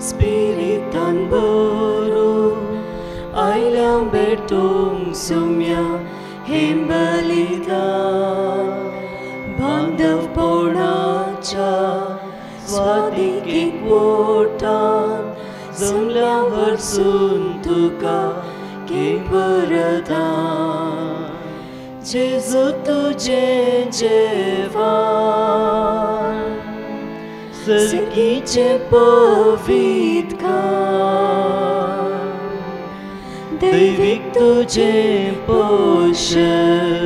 Spiritan buru ailang bertung sumya himbalida Bandav pornacha swadikik potan Zamल्यावर sun tuka kipuradan Jesu तुझे जेवण सर्गीचे पवित्रकार दैविक तुझे पोषण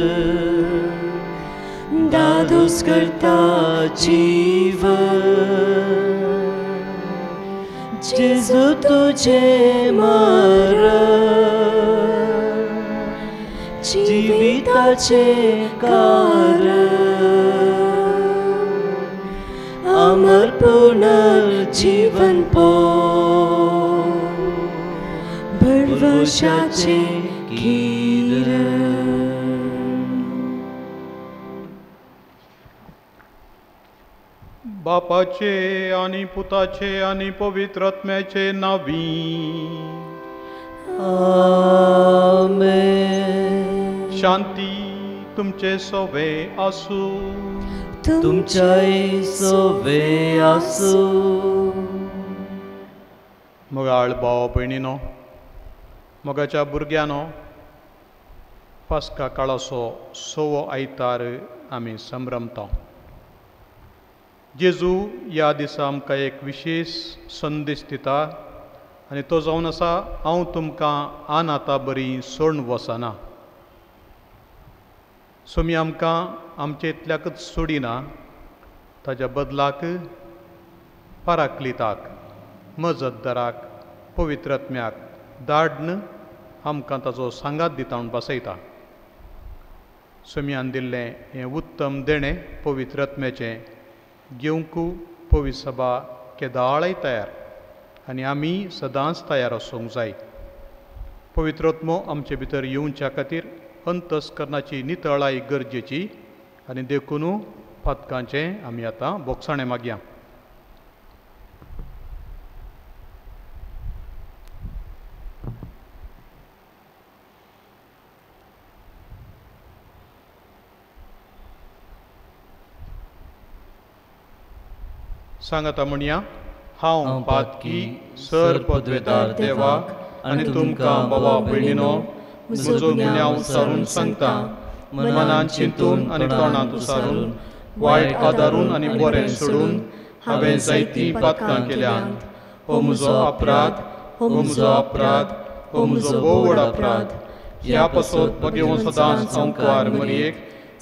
दादोस करता जीवन जेजू तुझे मरण जीविताचे कारण अमर पुनर्जीवन पो भरवशाचे किरण बापाचे आणि पुताचे आणि पवित्र आत्म्याचे नावी आमेन शांती तुमचे सोवे आसू तुमच्याय सोवे आसू मोगाळ भाव भयणीनो मोगाच्या भुरग्यानो पास्का काळाचो सवो आयतार आमी संभ्रमता जेजू ह्या दिसा आमकां एक विशेष संदेश दिता आनी तो जावन आसा हांव तुमकां आन आतां बरी सोडून वचना सोमी आमकां आमचे इतल्याकच सोडिना ताच्या बदलाक पाराक्लिताक मजतदाराक पवित्र आत्म्याक धाडन आमकां ताचो सांगात दिता म्हूण बसयता सोम्यान दिल्लें हें उत्तम देणें पवित्र आत्म्याचें घेवंक पवित्र सभा केदाळय तयार आनी आमी सदांच तयार आसूंक जाय पवित्र आत्मो आमचे भितर येवच्या खातीर अंतस्करणाची नितळाय गरजेची आनी देखून पथकांचें आमी आतां बोगसाणें मागया सांगाता म्हणया हांव पातकी सर पदवेदार देवाक आनी तुमकां बाबा भयणीनो म्हजो गुन्यांव उसारून सांगता मनान चिंतून आनी तोंडांत उसारून वायट आदारून आनी बरें सोडून हांवें जायतीं पातकां केल्यांत हो म्हजो अपराध हो म्हजो अपराध हो म्हजो भोव व्हड अपराध ह्या पासत भगेवो सदांच संवकार मरयेक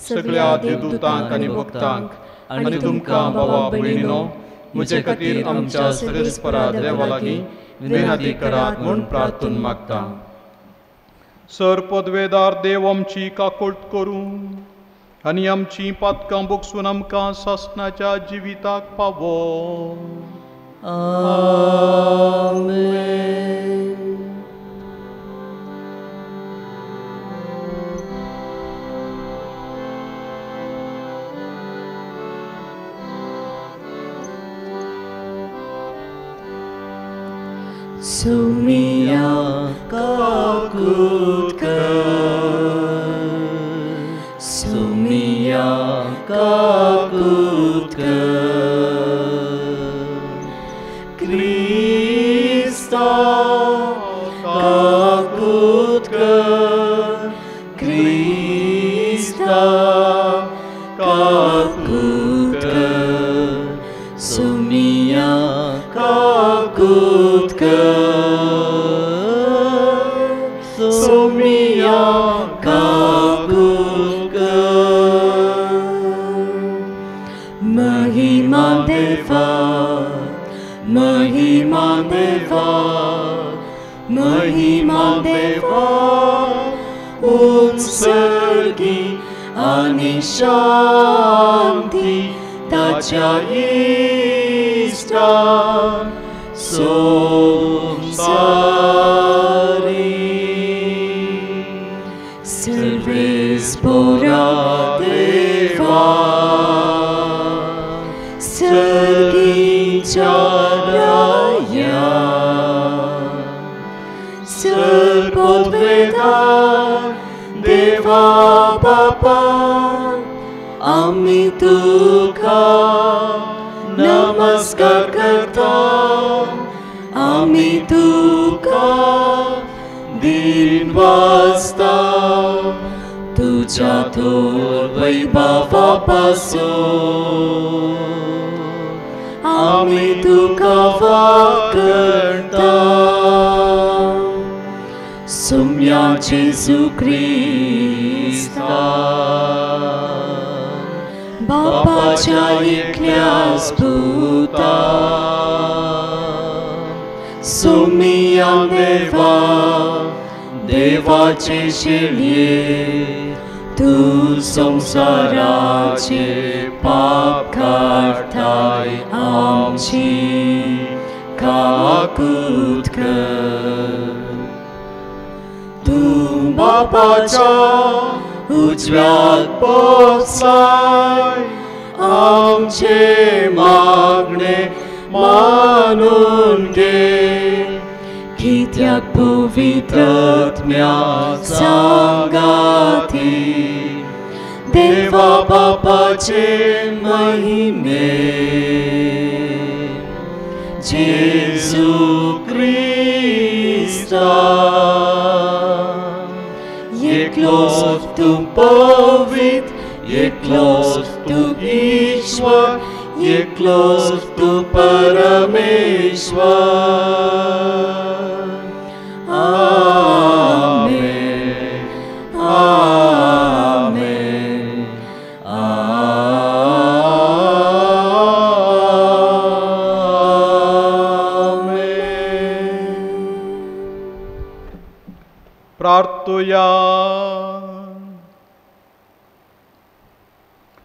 सगळ्या देवदूतांक आनी भक्तांक आनी तुमकां बाबा भयणीनो म्हजे खातीर आमच्या सगळेस्परा देवा लागीं विनंती करात म्हूण प्रार्थून मागता सर पदवेदार देव आमची काकोळट करूं आनी आमची पातकां बोगसून आमकां सासणाच्या जिविताक पावो आमेन Sumia kakutkar Sumia kakutkar Krista kakutkar Krista kakutkar Sumia kakutkar Sumia kakutkar Mahima Deva Mahima Deva Mahima Deva Unsargi ani shanti tacha ista Somsari Sarvespora Deva Sargicha देवा बापा आम्ही तुका नमस्कार करता, आम्ही तुका दिन वाजता, तुझ्या थोर वैभवापासून आम्ही तुका वाकणता. सुम्या जेजू ख्रिस्ता बापाच्या एकल्याच पुता, सुम्या देवा देवाचे शेळये, तू संसाराचे पाप काढताय आमची काकूत कर. तू बापाच्या उजव्यात पोचलाय, आमचे मागणे मानून घे. कित्याक पवित्र आत्म्या सांगाती देवा बापाचे महिमे. जेजू ख्रिस्ता एकलोच तू पवित्र, एकलोच तू ईश्वर, एकलोच तू परमेश्वर. आमेन, आमेन, आमेन. प्रार्थया.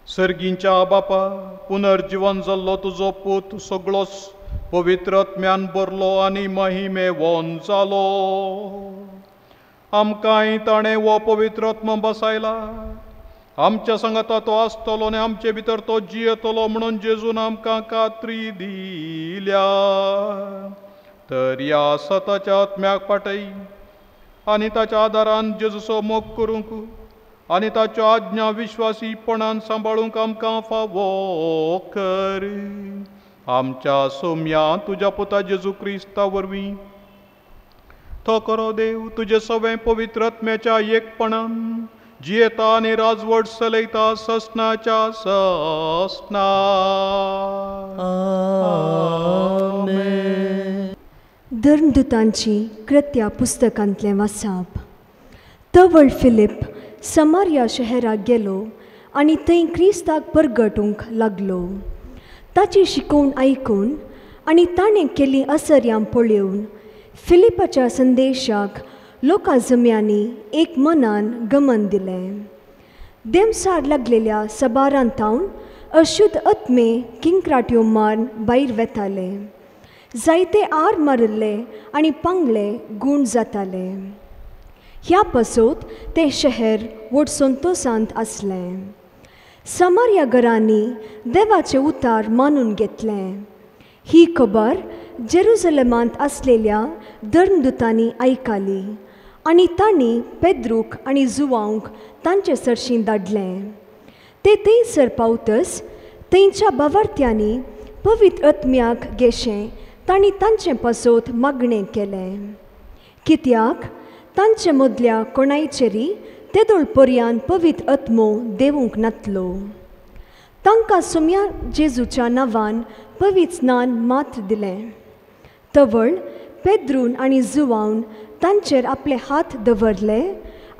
सर्गींच्या बापा, पुनर्जीवन जाल्लो तुजो पूत सगळोच पवित्र आत्म्यान भरलो आनी महिमेवान जालो. आमकांय ताणें वो पवित्र आत्मा बसयला. आमच्या सांगाता तो आसतलो आनी आमचे भितर तो जियेतलो म्हणून जेजून आमकां खात्री दिल्या. तर ह्या सताच्या आत्म्याक पाठय आनी ताच्या आदारान जेजूचो मोग करूंक आनी ताच्यो आज्ञा विश्वासीपणान सांबाळूंक आमकां फावो कर. आमच्या सोम्या तुज्या पुता जेजू क्रिस्ता वरवीं तो करो देव तुजे सगळें पवित्र आत्म्याच्या एकपणान जियेता आनी राजवट चलयता ससनाच्या ससना. आमेन. धर्मदूतांची कृत्या पुस्तकांतलें वाचप. तवळ फिलीप समारिया शहराक गेलो आनी थंय क्रिस्ताक परगटूंक लागलो. ताची शिकवण आयकून आनी ताणें केली असर्यां पळोवन फिलिपाच्या संदेशाक लोकां जम्यांनी एक मनान गमन दिलें. देमसार लागलेल्या सबारांतावन अशुद्ध आत्मे किंक्राट्यो मारून भायर वेताले. जायते आर मारिल्ले आनी पांगले गूण जाताले. ह्या पासोत ते शहर व्हड संतोशांत आसलें. समारिया घरांनी देवाचे उतार मानून घेतलें. ही खबर जेरुसलेमांत आसलेल्या धर्मदूतांनी आयकली आनी तांणी पेद्रूक आनी जुवांक तांचे सरशीं धाडलें. ते थंयसर पावतच थंयच्या बावार्थ्यांनी पवित्र आत्म्याक घेशें तांणी तांचे पासोत मागणें केलें. कित्याक तांचे मदल्या कोणायचेरी तेदोळ पर्यान पवित्र आत्मो देवूंक नातलो. तांकां सोम्या जेजूच्या नांवान पवित्र स्नान मात्र दिलें. तवळ पेद्रून आनी जुवान तांचेर आपले हात दवरले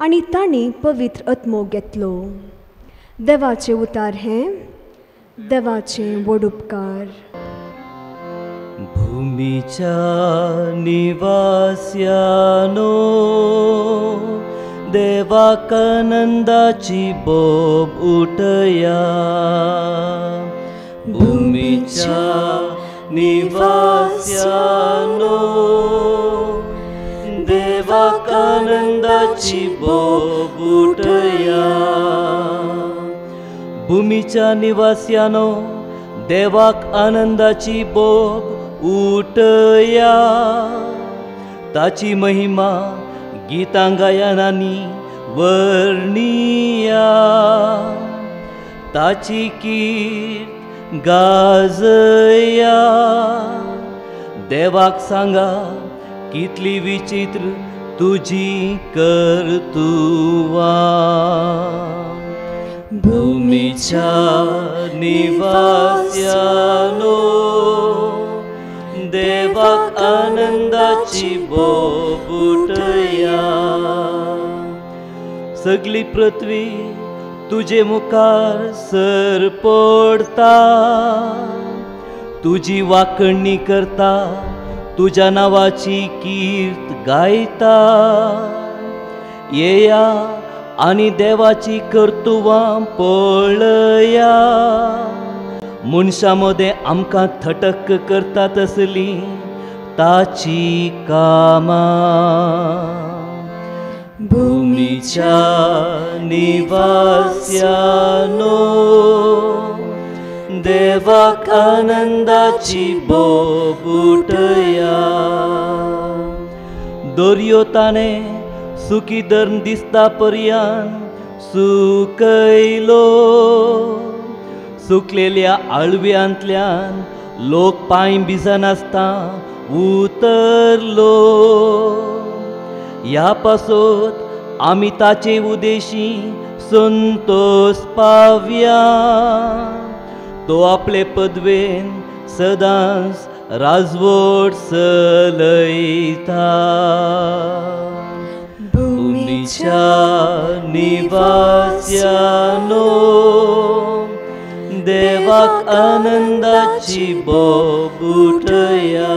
आनी तांणी पवित्र आत्मो घेतलो. देवाचे उतार हें. देवाचे व्हड उपकार. भूमीच्या निवास्यानो देवाक आनंदाची बोब उठया. भूमीच्या निवास्यानो देवाक आनंदाची बोब उठया. भूमीच्या निवास्यानो देवाक आनंदाची बोब उठया. ताची महिमा गितां गायनांनी वर्णिया ताची कीर्त गाजया देवाक सांगा कितली विचित्र तुझी कर्तुवां भूमीच्या निवास्यानो देवाक आनंदाची बोबुटया सगली पृथ्वी तुझे मुखार सर पडता तुझी वाखणणी करता तुझ्या नावाची कीर्त गायता येया आणि देवाची कर्तुवां पळया मनशांमध्ये आमकां थटक करता तसली ताची कामां भूमीच्या निवास्यानो देवाक आनंदाची बोबुटया दर्यो ताणें सुखी धर्म दिसता पर्यान सुकयलो सुकलेल्या आळव्यांतल्यान लोक पांय भिजनासता उतरलो ह्या पासत आमी ताचे उदेशी संतोष पावया तो आपले पदवेन सदांच राजवट चलयता भूमीच्या निवास्यानो देवाक आनंदाची बोबुटया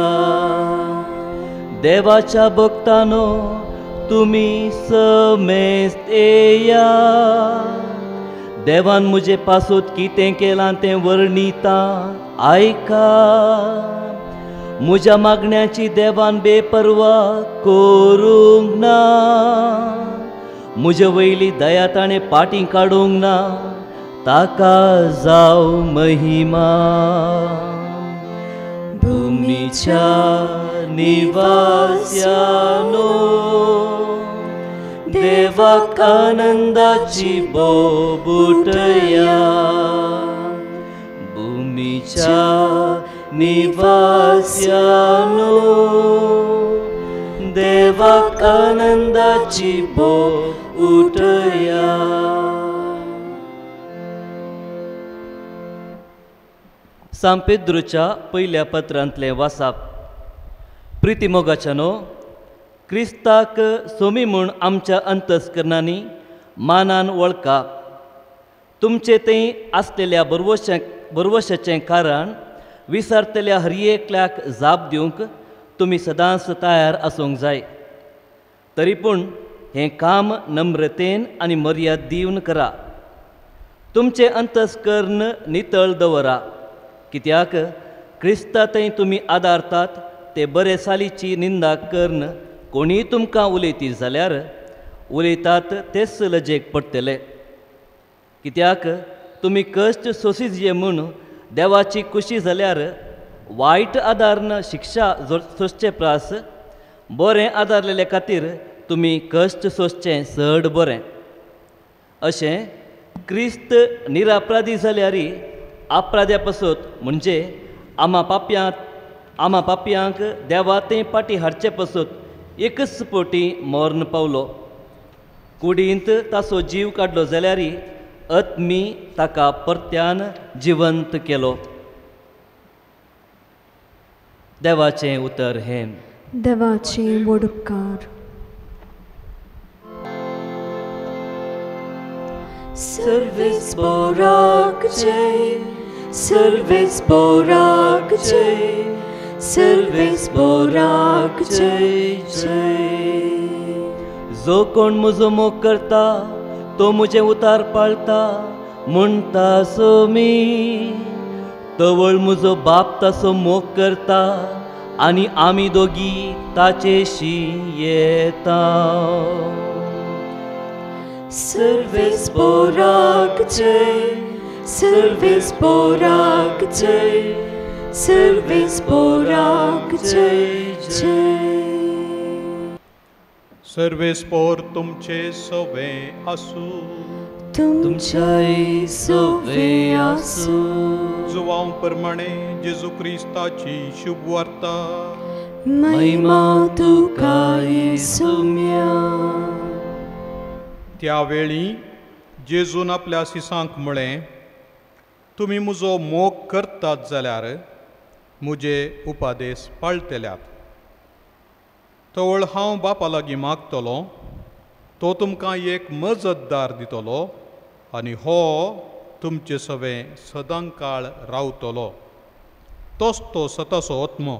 देवाच्या भक्तानो तुमी समेस्त येया देवान मुझे पासत कितें केलां तें वर्णिता आयका म्हज्या मागण्याची देवान बेपरवा करूंक ना म्हजे वयली दया ताणें पाटी काडूंक ना ताका जाव महिमा भूमीच्या निवास्यानो देवाक आनंदाची बोबुटया भूमीच्या निवास्यानो देवाक आनंदाची बोबुटया सांपेद्रूच्या पयल्या पत्रांतलें वाचप प्रितीमोगाच्यानो क्रिस्ताक सोमी म्हूण आमच्या अंतस्करणांनी मानान वळखा तुमचे थंय आसलेल्या बरवशाचें कारण विसरतल्या हर एकल्याक जाप दिवंक तुमी सदांच तयार आसूंक जाय तरी पूण हें काम नम्रतेन आनी मर्याद दिवन करा तुमचें अंतस्करण नितळ दवरा कित्याक क्रिस्ता थंय तुमी आदारतात ते बरे सालीची निंदा करन कोणीय तुमकां उलयती जाल्यार उलयतात तेच लजेक पडटले कित्याक तुमी कश्ट सोंसीजे म्हूण देवाची खुशी जाल्यार वायट आदारन शिक्षा सोंसचे प्रास बरें आदारलेले खातीर तुमी कश्ट सोंसचें चड बरें अशें क्रिस्त निरापराधी जाल्यारय अपराध्या पासत म्हणजे आमा पापयांक देवा थंय पाटी हाडचे पासत एकच पोटी मरण पावलो कुडींत ताचो जीव काडलो जाल्यारय आत्मी ताका परत्यान जिवंत केलो देवाचें उतर हें देवाचे वडकार सर्वेस बोराक जय सर्वेस बोराक जय सर्वेस बोराक जय जय जो कोण म्हजो मोग करता तो म्हजें उतार पाळता म्हणटा सोमी तवळ म्हजो बाप ताचो मोग करता आनी आमी दोगी ताचेशी येता सर्वेस बोराक जय सर्वेस बोराक जय सर्वेस बोराक जय जय सर्वेस्पोर तुमचे सवे आसू, तुमच्याई सोवे आसू. जुवांव प्रमाणे जेजू क्रिस्ताची शुभ वार्ता. महिमा तुका येसुम्या. त्या वेळी जेजून आपल्या शिसांक म्हळें, तुमी म्हजो मोग करतात जाल्यार म्हजे उपादेश पाळटल्यात. तवळ हांव बापा लागीं मागतलों, तो तुमकां एक मजतदार दितलो, आनी हो तुमचे सवें सदां काळ रावतलो. तोच तो सताचो आत्मो.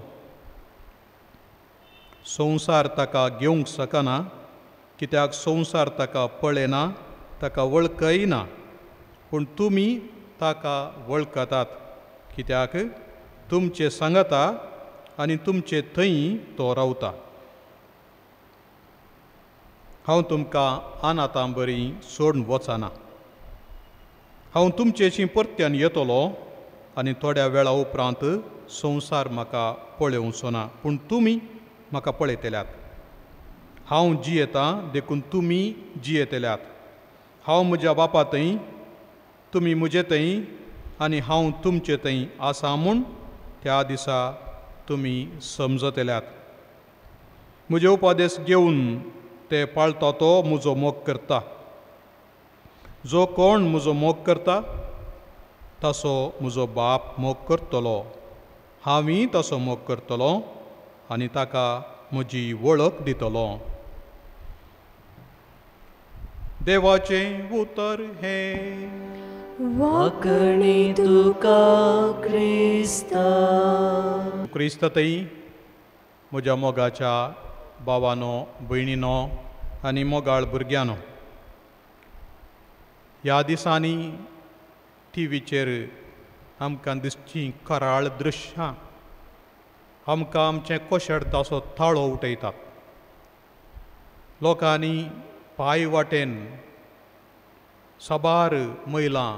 संवसार ताका घेवंक शकना, कित्याक संवसार ताका पळयना, ताका वळखय ना. पूण तुमी ताका वळखतात, कित्याक तुमचे सांगता आनी तुमचे थंय तो रावता. हांव तुमकां अनाथां बरी सोडून वचना. हांव तुमचेशी परत्यान येतलो, आनी थोड्या वेळा उपरांत संवसार म्हाका पळोवचो ना, पूण तुमी म्हाका पळयतल्यात. हांव जियेतां देखून तुमी जियेतल्यात. हांव म्हज्या बापा थंय, तुमी म्हजे थंय, आनी हांव तुमचे थंय आसा म्हूण त्या दिसा तुमी समजतल्यात. म्हजे उपादेश घेवन ते पाळता तो म्हजो मोग करता. जो कोण म्हजो मोग करता तसो म्हजो बाप मोग करतलो. हांवूय तसो मोग करतलो आनी ताका म्हजी वळख दितलो. देवाचें उतर हें. वाकणी तुका क्रिस्ता. क्रिस्त थंय म्हज्या मोगाच्या भावानो, भयणीनो आनी मोगाळ भुरग्यानो, ह्या दिसांनी टीव्हीचेर आमकां दिसचीं कराळ दृश्यां आमकां आमचें कोशेडतासो ताळो उठयतात. लोकांनी पांय वाटेन साबार मैलां,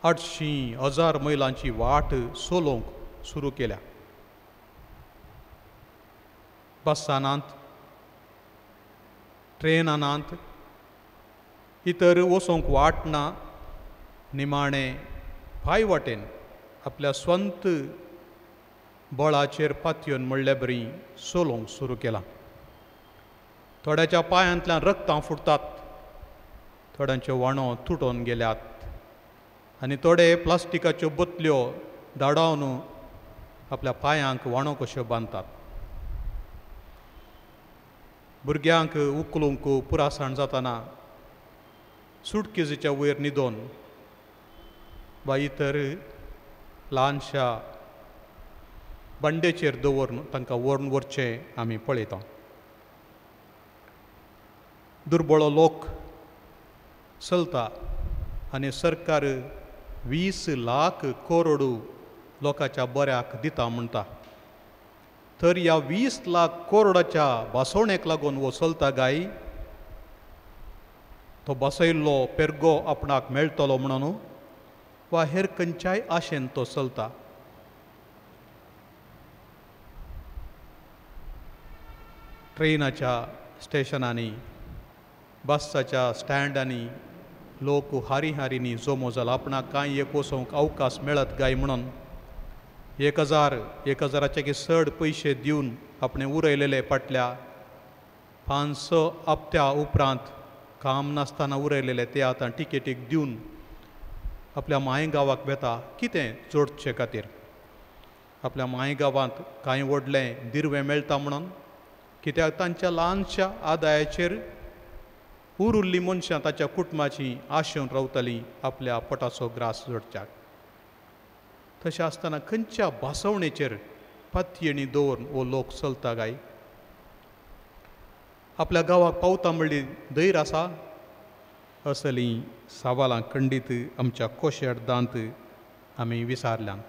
800,000 मैलांची वाट चलोवंक सुरू केल्या. बसांनांत, ट्रेनांत, इतर वचोंक वाट ना. निमाणें पांय वाटेन आपल्या स्वंत बळाचेर पातयेवन म्हणले बरी चलोवंक सुरू केलां. थोड्याच्या पांयांतल्यान रगतां फुटतात, थोड्यांचे वाणो तुटोन गेल्यात, आनी थोडे प्लास्टिकाच्यो बोतल्यो धाडावन आपल्या पांयांक वाणो कश्यो बांदतात. भुरग्यांक उखलूंक पुरासाण जाताना सुटकेजीच्या वयर न्हिदोवन वा इतर ल्हानशा बंडेचेर दवरून तांकां व्हरून व्हरचें आमी पळयता. दुर्बळो लोक चलता आनी सरकार 20 लाख करोड लोकांच्या बऱ्याक दिता म्हणटा. तर ह्या 20 लाख करोडाच्या भासवणेक लागून वो चलता गाय, तो बसयल्लो पेरगो आपणाक मेळटलो म्हणून वा हेर खंयच्याय आशेन तो चलता. ट्रेनाच्या स्टेशनांनी, बसाच्या स्टँडांनी लोक हारी हारींनी जमो जाला. आपणाक कांय एक वचोंक अवकाश मेळत गाय म्हणून 1,000चे चड पयशे दिवन आपणे उरयलेले फाटल्या 500 हप्त्या उपरांत काम नासतना उरयलेले ते आतां टिकेटीक दिवन आपल्या मायगांवाक वेता कितें जोडचे खातीर. आपल्या मायगांवांत कांय व्हडलें दिर्वें मेळटा म्हणून, कित्याक तांच्या ल्हानशा आदायाचेर उरिल्लीं मनशां ताच्या कुटुंबाची आशेवन रावतालीं आपल्या पोटाचो ग्रास जोडच्याक. तशें आसतना खंयच्या भासवणेचेर पातयेणी दवरून हो लोक चलता गाय. आपल्या गांवाक पावता म्हणली धैर आसा असलीं सवालां खंडीत आमच्या कोशेडदांत आमी विचारल्यान.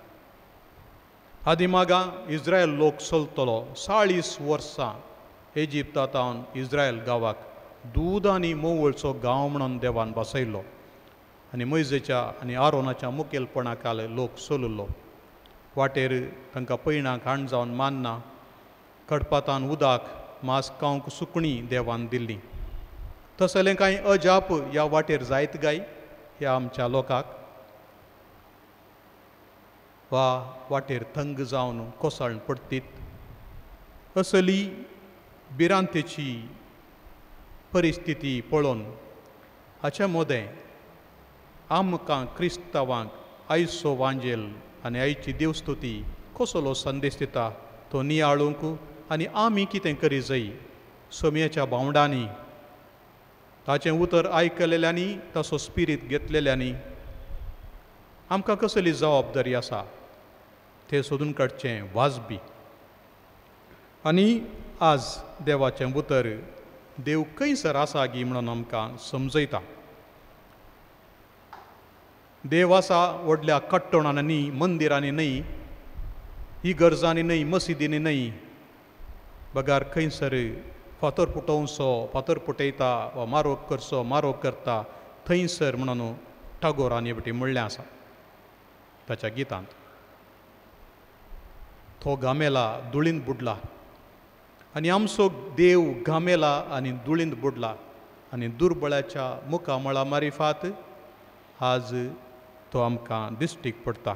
आदिमागां इस्रायल लोक चलतलो 40 वर्सां इजिप्तांतावन इस्रायल गांवाक दूद आनी मोवळचो गांव म्हणून देवान बसयल्लो आनी मोइजेच्या आनी आरोनाच्या मुखेलपणा खाल लोक चलुल्लो. वाटेर तांकां पैणाक हांण जावन मानना, कडपातान उदक मास्कावंक सुकणीं देवान दिल्लीं. तसलें कांय अजाप ह्या वाटेर जायत गाय ह्या आमच्या लोकांक. वा वाटेर थंग जावन कोसळून पडटीत. असली भिरांतेची परिस्थिती पळोवन हाचे मोदें आमकां क्रिस्तांवांक आयचो वांजेल आनी आयची देवस्तुती कसलो संदेश दिता तो नियाळूंक आनी आमी कितें करी जाय समयाच्या भावंडांनी ताचें उतर आयकलेल्यांनी ताचो स्पिरीत घेतलेल्यांनी आमकां कसली जबाबदारी आसा तें सोदून काडचें वाजबी. आनी आज देवाचें उतर देव खंयसर आसा गी म्हणून आमकां समजयता. देव आसा व्हडल्या कट्टोणांनी न्ही, मंदिरांनी न्ही, इगर्जांनी न्ही, मसिदींनी न्ही, बगार खंयसर फातर फुटोवचो फातर फुटयता वा मारोग करचो मारोग करता थंयसर म्हणून टागोरान हे म्हणलें आसा ताच्या गितांत. तो गामेला धुळींत बुडला आनी आमचो देव गामेला आनी धुळींत बुडला आनी दुर्बळाच्या मुखामळा मारिफात आज तो आमकां दिश्टीक पडटा.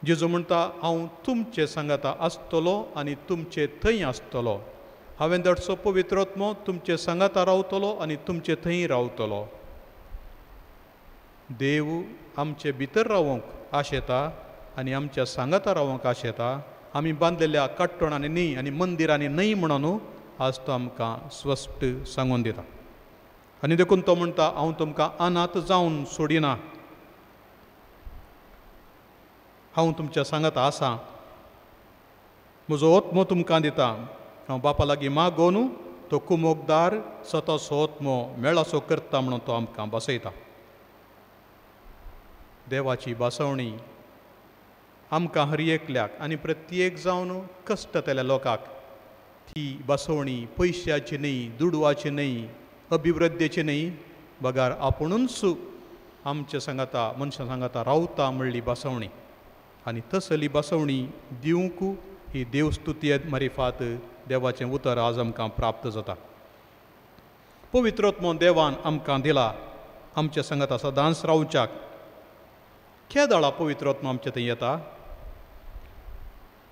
जेजू म्हणटा हांव तुमचे सांगाता आसतलो आनी तुमचे थंय आसतलो. हांवें धाडचो पवित्र आत्मो तुमचे सांगाता रावतलो आनी तुमचे थंय रावतलो. देव आमचे भितर रावंक आशेता आनी आमच्या सांगाता रावंक आशेता. आमी बांदलेल्या काट्टोणांनी न्ही आनी मंदिरांनी न्ही म्हणून आज तो आमकां स्पश्ट सांगून दिता. आनी देखून तो म्हणटा हांव तुमकां अनाथ जावन सोडिना. हांव तुमच्या सांगाता आसा. म्हजो आत्मो तुमकां दिता. हांव बापा लागीं मागोन तो कुमोगदार स्वताचो आत्मो मेळासो करता म्हणून तो आमकां बसयता. देवाची बासवणी आमकां हर एकल्याक आनी प्रत्येक जावन कश्टतल्या लोकांक ती बासवणी पयशाची न्ही, दुडवाची न्ही, अभिवृद्धीची न्ही, बगार आपुणूच आमच्या सांगाता मनशां सांगाता रावता म्हणली बासवणी. आनी तसली बासवणी दिवंक ही देवस्तुती मारिफात देवाचें उतर आज आमकां प्राप्त जाता. पवित्र आत्मो देवान आमकां दिला आमच्या सांगाता सदांच रावच्याक. केदाळा पवित्र आत्मो आमचे थंय येता.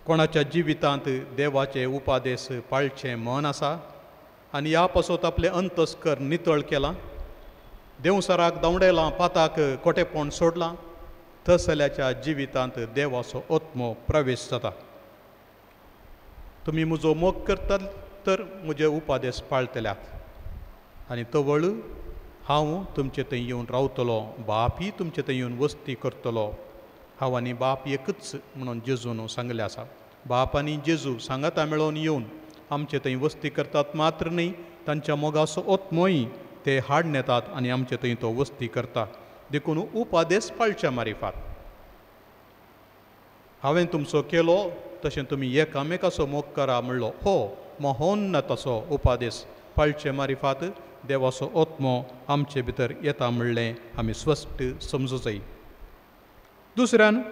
कोणाच्या जिवितांत देवाचे उपादेश पाळचें मन आसा आनी ह्या पासत आपलें अंतस्कर नितळ केलां, देवसराक दवडेलां, पाताक कोटेपण सोडलां, तसल्याच्या जिवितांत देवाचो आत्मो प्रवेश जाता. तुमी म्हजो मोग करतात तर म्हजे उपादेश पाळटल्यात आनी तवळ हांव तुमचे थंय येवन रावतलो, बापय तुमचे थंय येवन वस्ती करतलो. हांव आनी बाप एकच म्हणून जेजून सांगलें आसा. बाप आनी जेजू सांगाता मेळोवन येवन आमचे थंय वस्ती करतात मात्र न्ही, तांच्या मोगाचो आत्मोय ते हाडून येतात आनी आमचे थंय तो वस्ती करता. देखून उपादेश पाळच्या मारिफात. हांवें तुमचो केलो तशें तुमी एकामेकाचो मोग करा म्हणलो हो महोन्नताचो उपादेश पाळचे मारिफात देवाचो आत्मो आमचे भितर येता म्हणलें आमी स्पश्ट समजूं जाय. दुसऱ्यान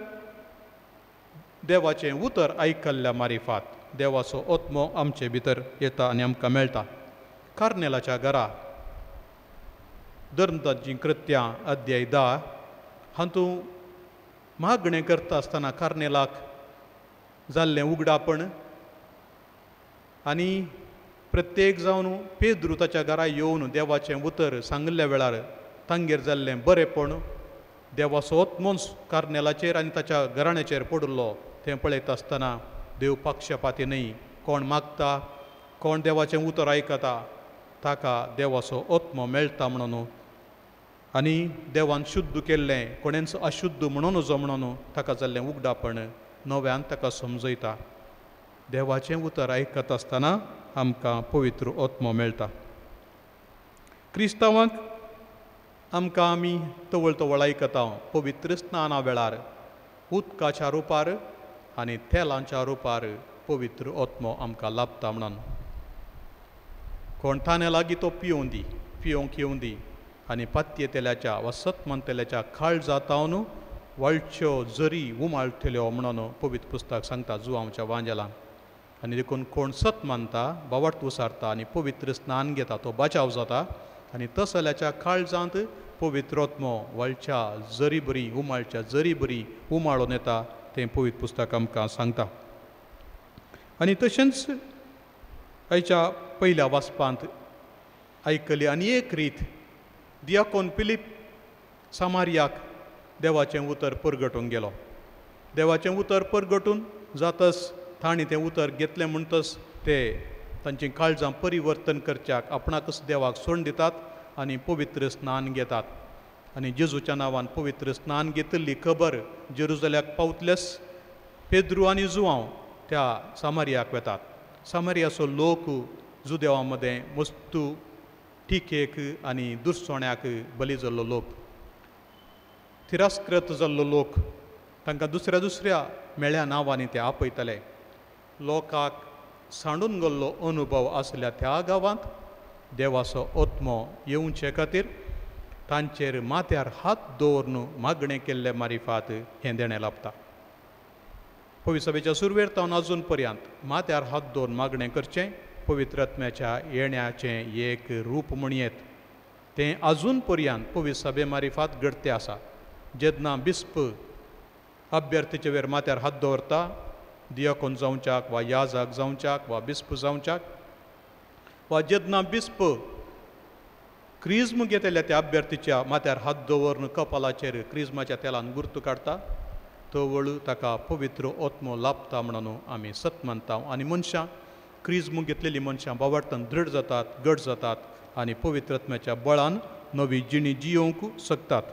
देवाचें उतर आयकल्ल्या मारिफात देवाचो आत्मो आमचे भितर येता आनी आमकां मेळटा. कार्नेलाच्या घरा धर्मदाची कृत्यां अध्याय 10 हातूंत मागणें करता आसतना कार्नेलाक जाल्लें उगडापण आनी प्रत्येक जावन पेद्रू ताच्या घरा येवन देवाचें उतर सांगल्ल्या वेळार तांगेर जाल्लें बरेपण देवाचो आत्मोच कार्नेलाचेर आनी ताच्या घराण्याचेर पडुल्लो तें पळयता आसतना देव पक्षपाती न्ही. कोण मागता कोण देवाचें उतर आयकता ताका देवाचो आत्मो मेळटा म्हणून आनी देवान शुद्ध केल्लें कोणेंच अशुद्ध म्हणून नजो म्हणून ताका जाल्लें उगडापण नव्यान ताका समजयता. देवाचें उतर आयकता आसतना आमकां पवित्र आत्मो मेळटा. क्रिस्तांवांक आमकां आमी तवळ तवळ आयकता पवित्र स्नाना वेळार उदकाच्या रुपार आनी तेलांच्या रुपार पवित्र आत्मो आमकां लाभता म्हणून. कोण ताणे लागीं तो पियोंक येवं दी आनी पातये तेल्याच्या वा सतमन तेल्याच्या काळजा तावन वळच्यो जरी उमाळटल्यो म्हणून पवित्र पुस्तक सांगता जुवांच्या वांजेलान. आनी देखून कोण सत मानता बावट उसारता आनी पवित्र स्नान घेता तो बचाव जाता आनी तसल्याच्या काळजांत पवित्र आत्मो वळच्या जरी बरी उमाळच्या जरी बरी उमाळून येता तें पवित्र पुस्तक आमकां सांगता. आनी तशेंच आयच्या पयल्या वाचपांत आयकली आनी एक रीत दियाकोन फिलीप सामारियाक देवाचें उतर परगटूंक गेलो. देवाचें उतर परगटून जातच ताणें तें उतर घेतलें म्हणटच ते तांचीं काळजां परिवर्तन करच्याक आपणाकच देवाक सोडून दितात आनी पवित्र स्नान घेतात. आनी जेजूच्या नांवान पवित्र स्नान घेतिल्ली खबर जेरुसलेमाक पावतलेच पेद्रू आनी जुवांव त्या सामारियाक वेतात. सामारियाचो लोक जुदेवा मदें मस्तू टिकेक आनी दुरसोण्याक बली जाल्लो लोक, तिरस्कृत जाल्लो लोक, तांकां दुसऱ्या दुसऱ्या मेळ्या नांवांनी ते आपयताले. लोकांक सांडून गेल्लो अनुभव आसल्या त्या गांवांत देवाचो आत्मो येवचे खातीर तांचेर माथ्यार हात दवरून मागणें केल्ले मारिफात हें देणें लाभता. पवित्र सभेच्या सुरवेर तावन अजून पर्यंत माथ्यार हात दवरून मागणें करचें पवित्र आत्म्याच्या येण्याचें एक रूप म्हणयेत. तें अजून पर्यंत पवित्र सभे मारिफात घडतें आसा. जेन्ना बिस्प अभ्यर्थीचे वेर माथ्यार हात दवरता, दियाकोन जावच्याक वा याजक जावच्याक वा बिस्प जावच्याक, वा जेन्ना बिस्प क्रिज्म घेतल्या त्या अभ्यर्थीच्या माथ्यार हात दवरून कपालाचेर क्रिज्माच्या तेलान गुर्त काडटा, तवळ ताका पवित्र आत्मो लाभता म्हणून आमी सत मानता. आनी मनशां क्रिज्म घेतलेलीं मनशां बावटन दृढ जातात, घट जातात आनी पवित्र आत्म्याच्या बळान नवी जिणी जियोवंक शकतात.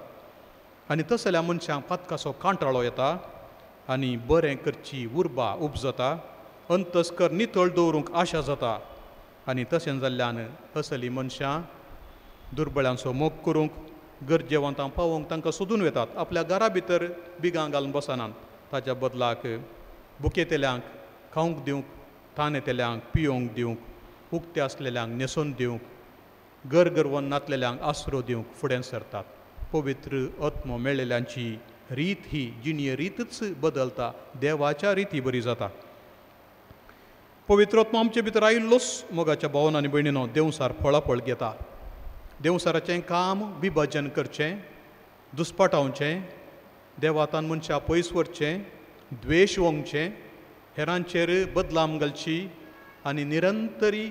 आनी तसल्या मनशांक पातकाचो कांटाळो येता आनी बरें करची उर्बा उपजता, अंतस्कर नितळ दवरूंक आशा जाता. आनी तशें जाल्ल्यान असलीं मनशां दुर्बळ्यांचो मोग करूंक, गरजेवंतांक पावोवंक तांकां सोदून वेतात. आपल्या घरा भितर बिगां घालून बसनात, ताच्या बदलाक बुकेतेल्यांक खावंक दिवंक, तानेतेल्यांक पियोवंक दिवंक, उक्ते आसलेल्यांक न्हेसोवन दिवंक, गरगरवून नातलेल्यांक आसरो दिवंक फुडें सरतात. पवित्र आत्मो मेळिल्ल्यांची रीत ही जिणीय रीतच बदलता, देवाच्या रिती बरी जाता. पवित्र आत्मो आमचे भितर आयिल्लोच मोगाच्या भावांनी आनी भयणीनो देवसार फळाफळ घेता. देवसाराचें काम विभाजन करचें, दुस्पटावचें, देवातान मनशां पयस व्हरचें, द्वेश वोंगचें, हेरांचेर बदलाम घालची आनी निरंतरी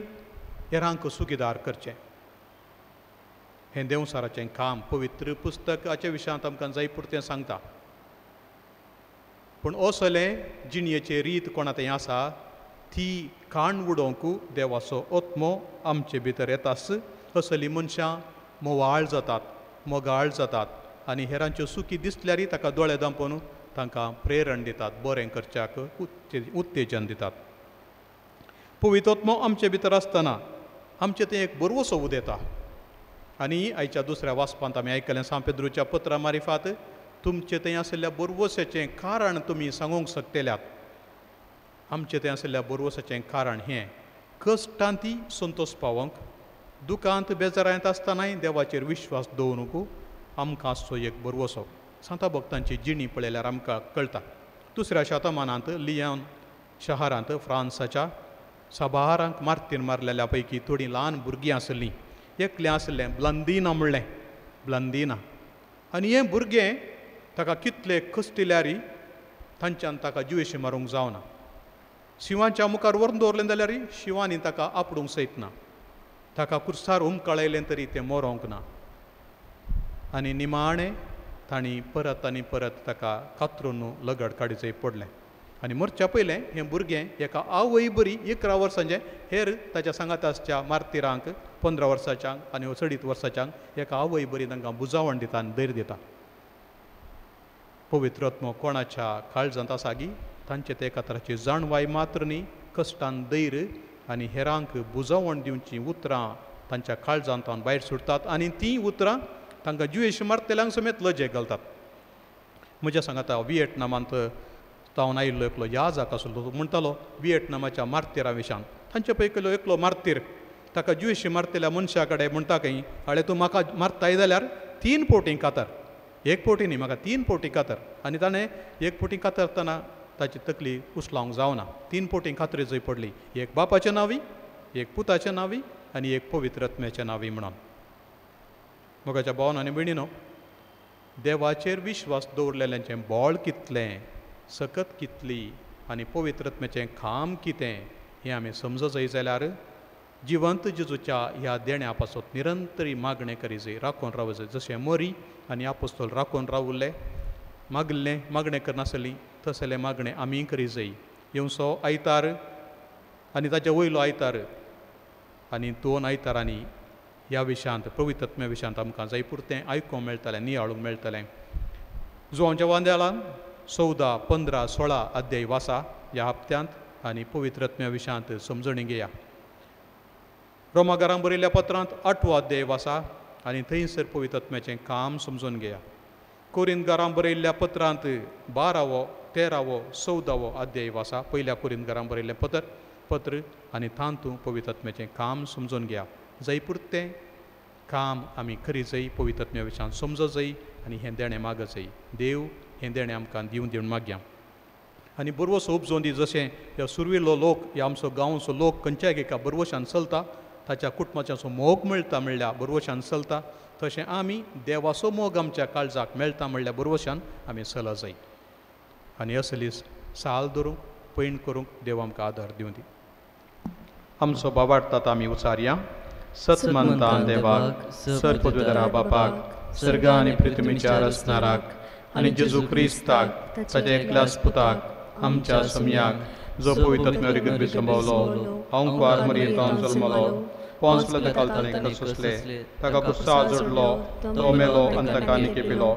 हेरांक सुखीदार करचें, हें देवसाराचें काम पवित्र पुस्तकाच्या विशयांत आमकां जाय पुरतें सांगता. पूण असलें जिणयेची रीत कोणा थंय आसा ती काण उडोवंक देवाचो आत्मो आमचे भितर येताच. असलीं मनशां मोवाळ जातात, मोगाळ जातात आनी हेरांच्यो सुखी दिसल्यारय ताका दोळे दांपोवन तांकां प्रेरण दितात, बरें करच्याक उत्तेजन दितात. पवित्र आत्मो आमचे भितर आसतना आमचें तें एक बरवसो उदेता. आनी आयच्या दुसऱ्या वाचपांत आमी आयकलें सा पेद्रूच्या पत्रा मारिफात तुमचे थंय आशिल्ल्या बरवसाचें कारण तुमी सांगूंक शकतल्यात. आमचे थंय आशिल्ल्या बरवसाचें कारण हें कश्टांती संतोश पावोवंक, दुखांत बेजारांत आसतनाय देवाचेर विश्वास दवरूंक आमकां आसचो एक बरवसो. सांता भक्तांची जिणी पळयल्यार आमकां कळटा. दुसऱ्या शतमानांत लियोन शारांत फ्रांसाच्या साबारांक मार्तीन मारलेल्या पैकी थोडीं ल्हान भुरगीं आसलीं. एकलें आसलें ब्लंदिना म्हणलें, ब्लंदिना. आनी हें भुरगें ताका कितले कश्टिल्यारय तांच्यान ताका जिवेशी मारूंक जावना. शिवाच्या मुखार व्हरून दवरलें जाल्यारय शिवानी ताका आपडूंक सयतना. ताका कुर्सार हुमकळयलें तरी तें मरोंक ना. आनी निमाणें तांणी परत आनी परत ताका कातरून लगड काडचें पडलें. आनी मरच्या पयलें हें भुरगें एका आवय बरी 11 वर्सांचें, हेर ताच्या सांगाताच्या मार्तिरांक 15 वर्सांच्यांक आनी 30 वर्सांच्यांक एका आवय बरी तांकां बुजावण दिता आनी धैर्य दिता. पवित्र आत्मो कोणाच्या काळजांत आसा गी तांचे ते एका तराची जाणवाय मात्र न्ही, कश्टान धैर्य आनी हेरांक बुजावण दिवची उतरां तांच्या काळजांतान भायर सुटतात आनी तीं उतरां तांकां जिवेशी मारतेल्यांक समेत लजेक घालतात. म्हज्या सांगाता व्हिएटनामांत तावन आयिल्लो एकलो याजक आसलो, तो म्हणटालो व्हिएटनामाच्या मार्तिरां विशान. तांचे पैकी एकलो मार्तीर ताका जिवेशी मारतेल्या मनशा कडेन म्हणटा खंय, आळे तूं म्हाका मारताय जाल्यार 3 फावटी कातर, 1 फावटी न्ही म्हाका 3 फावटी कातर. आनी ताणें 1 फावटी कातरतना ताची तकली उचलावंक जावना. 3 पोटी खात्री जंय पडली, एक बापाच्या नांवी, एक पुताच्या नांवी आनी एक पवित्र आत्म्याच्या नांवी म्हणून. मोगाच्या भावान आनी भयणीनो, देवाचेर विश्वास दवरलेल्यांचें बळ कितलें, सकत कितली आनी पवित्र आत्म्याचें काम कितें हें आमी समज जाय जाल्यार जिवंत जेजूच्या ह्या देण्या पासत निरंतरी मागणें करी जाय, राखून रावूं जाय. जशें मरी आनी आपोस्तोल राखून रावुल्ले, मागणें करनासली तसलें मागणें आमी करी जाय. येवसो आयतार आनी ताच्या वयलो आयतार आनी 2 आयतारांनी ह्या विशयांत पवित्र आत्म्या विशयांत आमकां जाय पुरतें आयकूंक मेळटलें, नियाळूंक मेळटलें. जुवांच्या वांद्यालान 14, 15, 16 अध्याय वाचा ह्या हप्त्यांत आनी पवित्र आत्म्या विशयांत समजणी घेया. रोमाकारांक बरयल्ल्या पत्रांत 8वो अध्याय वाचा आनी थंयसर पवित्र आत्म्याचें काम समजून घेया. कोरिंतकारांक बरयल्ल्या पत्रांत 12वो, 13वो, 14वो अध्याय वाचा. पयल्या कोरिंतकारांक बरयल्लें पत्र आनी तातूंत पवित्र आत्म्याचें काम समजून घेया. जाय पुरतें काम आमी करी जाय, पवित्र आत्म्या विशयांत समज जाय आनी हें देणें माग जाय. देव हें देणें आमकां दिवन मागया. आनी बरवसो उपजोवन दी. जशें ह्या सुरविल्लो लोक, ह्या आमचो गांवचो लोक खंयच्याय एका बरवशान चलता, ताच्या कुटुंबाचो मोग मेळटा म्हणल्यार बरवशान चलता, तशें आमी देवाचो मोग आमच्या काळजाक मेळटा म्हणल्यार बरवशान आमी चला जाय. आनी असली साल धरूंक, पैण करूंक देव आमकां आदार दिवं दी. आमचो बाबार्थात आमी उचारया. सत्मंतान देवाक, सर्वपदवेदारा बापाक, सर्गा आनी पृथ्वीचेर असणाराक आनी जेजू क्रिस्ताक, ताच्या एकल्याच पुताक, आमच्या सम्याक, जो पवित्र आत्म्यावरवीं गर्भी संभवलो, ओंकार मरयेंतल्यान जल्मलो, पोंस पिलाच्या काळजांत सोंसले, ताका कुस्साळ जोडलो, तो मेलो आनी ताका आनी केलो,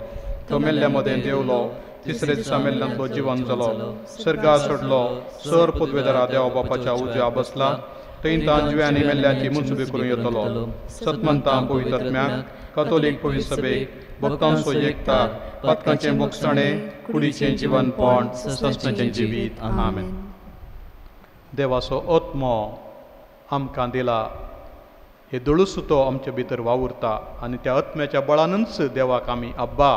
तो मेल्ल्या मदें देंवलो, तिसरे दिसा मेल्ल्यान तो जिवंत जालो, सर्गा चडलो, सर्वपदवेदारा देवा बापाच्या उजव्या बसला, थंय तां जिव्यांनी मेल्ल्यांची मुनसुबी करून येतलो. सत्मंतां पवित्र आत्म्याक, कॅथोलीक पवित्र सभेक, भक्तांचो एकता, पातकांचें मोगसाणें, कुडीचें जिवनपण, ससणाचें जिवीत. आमेन. देवाचो आत्मो आमकां दिला, हे दळूस तो आमचे भितर वावुरता आनी त्या आत्म्याच्या बळानूच देवाक आमी अब्बा,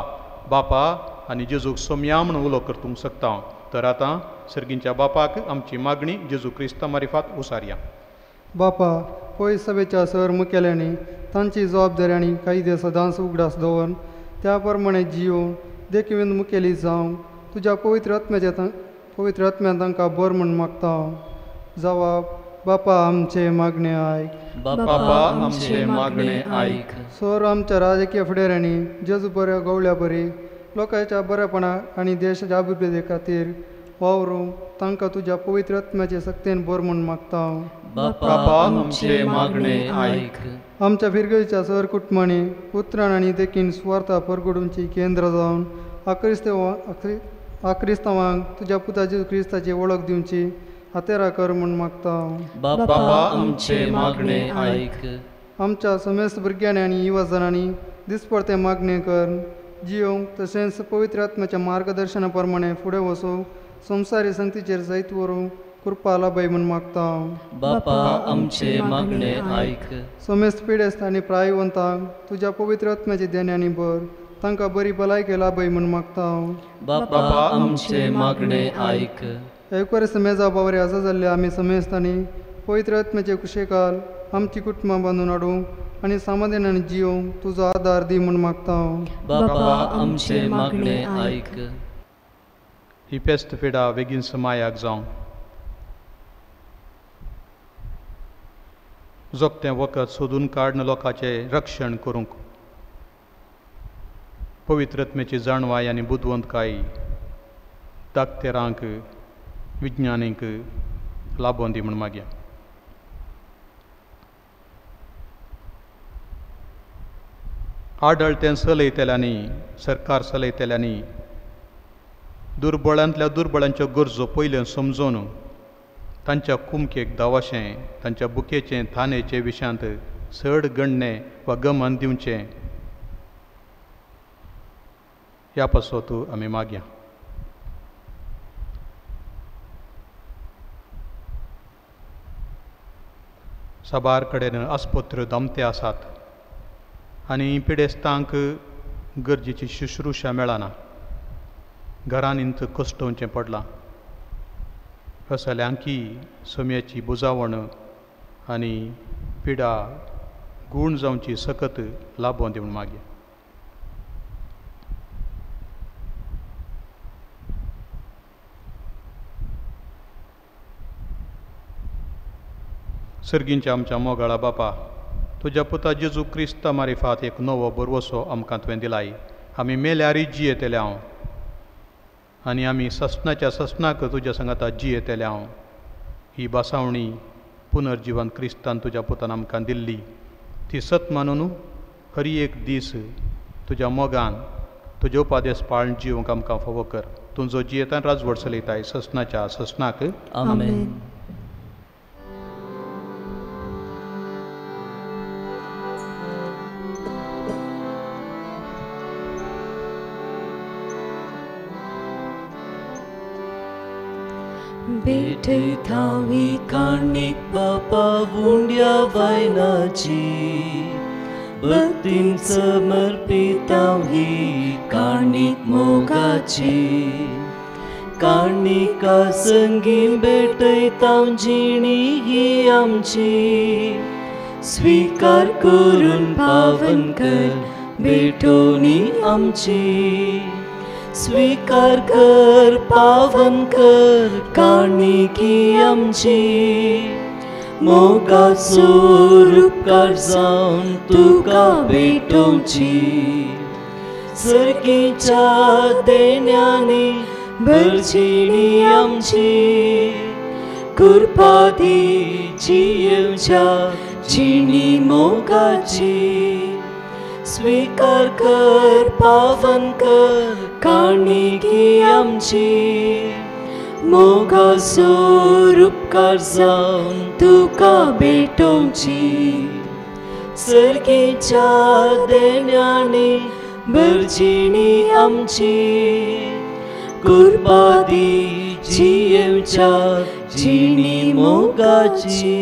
बापा आनी जेजूक सोम्या म्हणून उलो करतूंक शकता. तर आतां सर्गींच्या बापाक आमची मागणी जेजू क्रिस्ता मारिफात उसारया. बापा, पयस सभेच्या सर मुखेल्यांनी तांची जबाबदारी आनी कायदे सदांच उगडास दवरून त्या प्रमाणे जियोवन देखीन मुखेली जावं तुज्या पवित्र आत्म्यान तांकां बर म्हूण मागता. जबाब. बापा, आमचे मागणे आयक. बापा, आमचे मागणे आयक. सर आमच्या राजकीय फुडाऱ्यांनी जेजू बऱ्या गवळ्या बरी लोकांच्या बरेपणा आनी देशाच्या अभिवृद्धी खातीर वावरूंक तांकां तुज्या पवित्र आत्म्याचे सक्तीन बर म्हूण मागता. बापा, आमचे मागणे आयक. आमच्या फिरगेच्या सर कुटुंबांनी उतराण आनी देखीन स्वार्था परगडूंची केंद्र जावन आक्रिस्तांवांक तुज्या पुताच्या क्रिस्ताची वळख दिवची हातेरा कर म्हूण मागता. बापा, आमचे मागणे आयक. आमच्या समेस्त भुरग्यांनी आनी युवजनांनी दिसपडते मागणे कर जियोंक तशेंच पवित्र आत्म्याच्या मार्गदर्शना प्रमाणे फुडें वचूंक संवसारी संगतीचेर जायत व्हरूंक कृपा लाभय म्हूण मागता. बापा, आमचे मागणे आयक. समेस्त पिडेस्त आनी प्रायवंतांक तुज्या पवित्र आत्म्याचे देण्यांनी बर तांकां बरी भलायकी लाभय म्हूण मागता. बापा, आमचे मागणे आयक. एकवरस मेजा बावरे आसा जाल्ले आमी समेस्तांनी पवित्र आत्म्याचे कुशेकाल आमची कुटुंबां बांदून हाडूंक आनी समाधानान जियोंक तुजो आदार दी म्हूण मागता. बापा, आमचे मागणे आयक. ही पेस्त पिडा बेगीन समायाक जावं. जोगतें वखद सोदून काडन लोकांचें रक्षण करूंक पवित्र आत्म्याची जाणवाय आनी बुदवंतकाय दाक्तेरांक विज्ञानीक लाबोवन दी म्हूण मागया. आडळतें चलयतल्यांनी, सरकार चलयतल्यांनी दुर्बळांतल्या दुर्बळांच्यो गरजो पयलीं समजून तांच्या कुमकेक दावाशें, तांच्या बुकेचें थानेचे विशयांत चड गणनें वा गमन दिवचें ह्या पासत आमी मागया. साबार कडेन आस्पत्र्यो दमते आसात आनी पिडेस्तांक गरजेची शुश्रुशा मेळना. घरांनींत कश्टोवचें पडलां. कसल्यांकी सोम्याची बुजावण आनी पिडा गूण जावची सकत लाबोवन दिवन मागे. सर्गींच्या आमच्या मोगाळा बापा, तुज्या पुता जेजू क्रिस्ता मारिफात एक नवो बरवसो आमकां तुवें दिलाय. आमी मेल्यारय जियेतले हांव आनी आमी ससनाच्या ससनाक तुज्या सांगाता जियेतले हांव. ही बासावणी पुनर्जीवन क्रिस्तान तुज्या पुतान आमकां दिल्ली ती सत मानून खरी एक दीस तुज्या मोगान तुजे उपादेश पाळून जिवंक आमकां फावो कर. तुजो जियेतान राजवट चलयताय ससनाच्या ससनाक. आमेन. बेठैथावी काणीक बापा वुंड्या वायनाची भक्तीन समर्पिताव ही काणीक मोगाची. काणिका संगी बेठैताव जिणी ही आमची स्वीकार करून पावन कर बेठोनी आमची. स्वीकार कर पावन कर काणिकी आमची. मोगाचो उपकार जावन तुका भेटोवची. सर्गीच्या देण्यानी भरजिणी आमची कृपादी जियेवच्या जिणी मोगाची. स्वीकार कर पावन कर काणिकी आमची. मोगाचो उपकार जावन तुका भेटोवची. सर्गीच्या देण्यानी भरजिणी आमची कृपादी जियेवच्या जिणी मोगाची.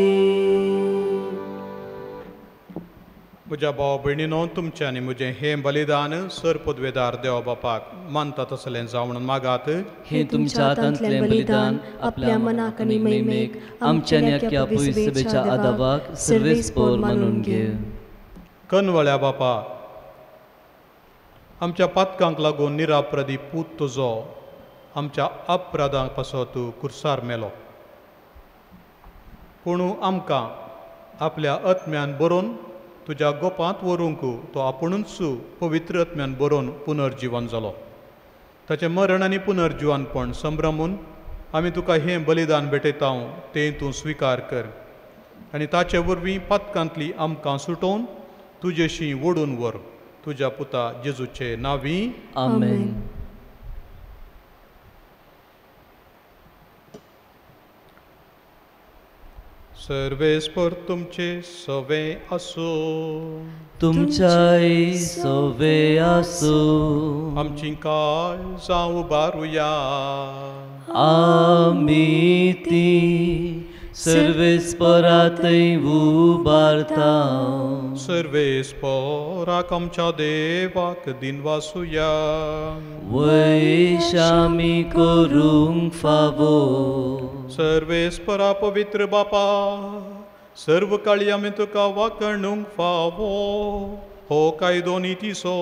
म्हज्या भाव भयणीनो, तुमचें आनी म्हजें हें बलिदान सर पदवेदार देवा बापाक मानता तसलें जावन मागात. हे तुमच्या हातांतलें बलिदान आपल्या मनाक आनी मैमेक आमच्या नेक्या पवित्र सभेच्या आदावाक सर्वेस्पोर मानून घे. कनवळ्या बापा, आमच्या पातकांक लागून निराप्रदी पूत तुजो आमच्या अपराधां पासो तूं कुर्सार मेलो. पूण आमकां आपल्या आत्म्यान बरोवन तुज्या गोपांत व्हरूंक तो आपुणूच पवित्र आत्म्यान बरोवन पुनर्जीवन जालो. ताचें मरण आनी पुनर्जीवनपण संभ्रमून आमी तुका हें बलिदान भेटयता तें तूं स्विकार कर आनी ताचे वरवीं पातकांतली आमकां सुटोवन तुजेशी ओडून व्हर. तुज्या पुता जेजूचे नांवी. आमेन. सर्वेस्पर तुमचे सवे आसो. तुमच्याय सवे आसो. आमची काय जावं उबारुया. आमी ती सर्वेस्परातय उबारता. सर्वेस्पराक आमच्या देवाक दिन वासुया. वैशामी करूंक फावो. सर्वेस्परा पवित्र बापा, सर्व काळी आमी तुका वाकणूंक फावो. हो कायदो नितीसो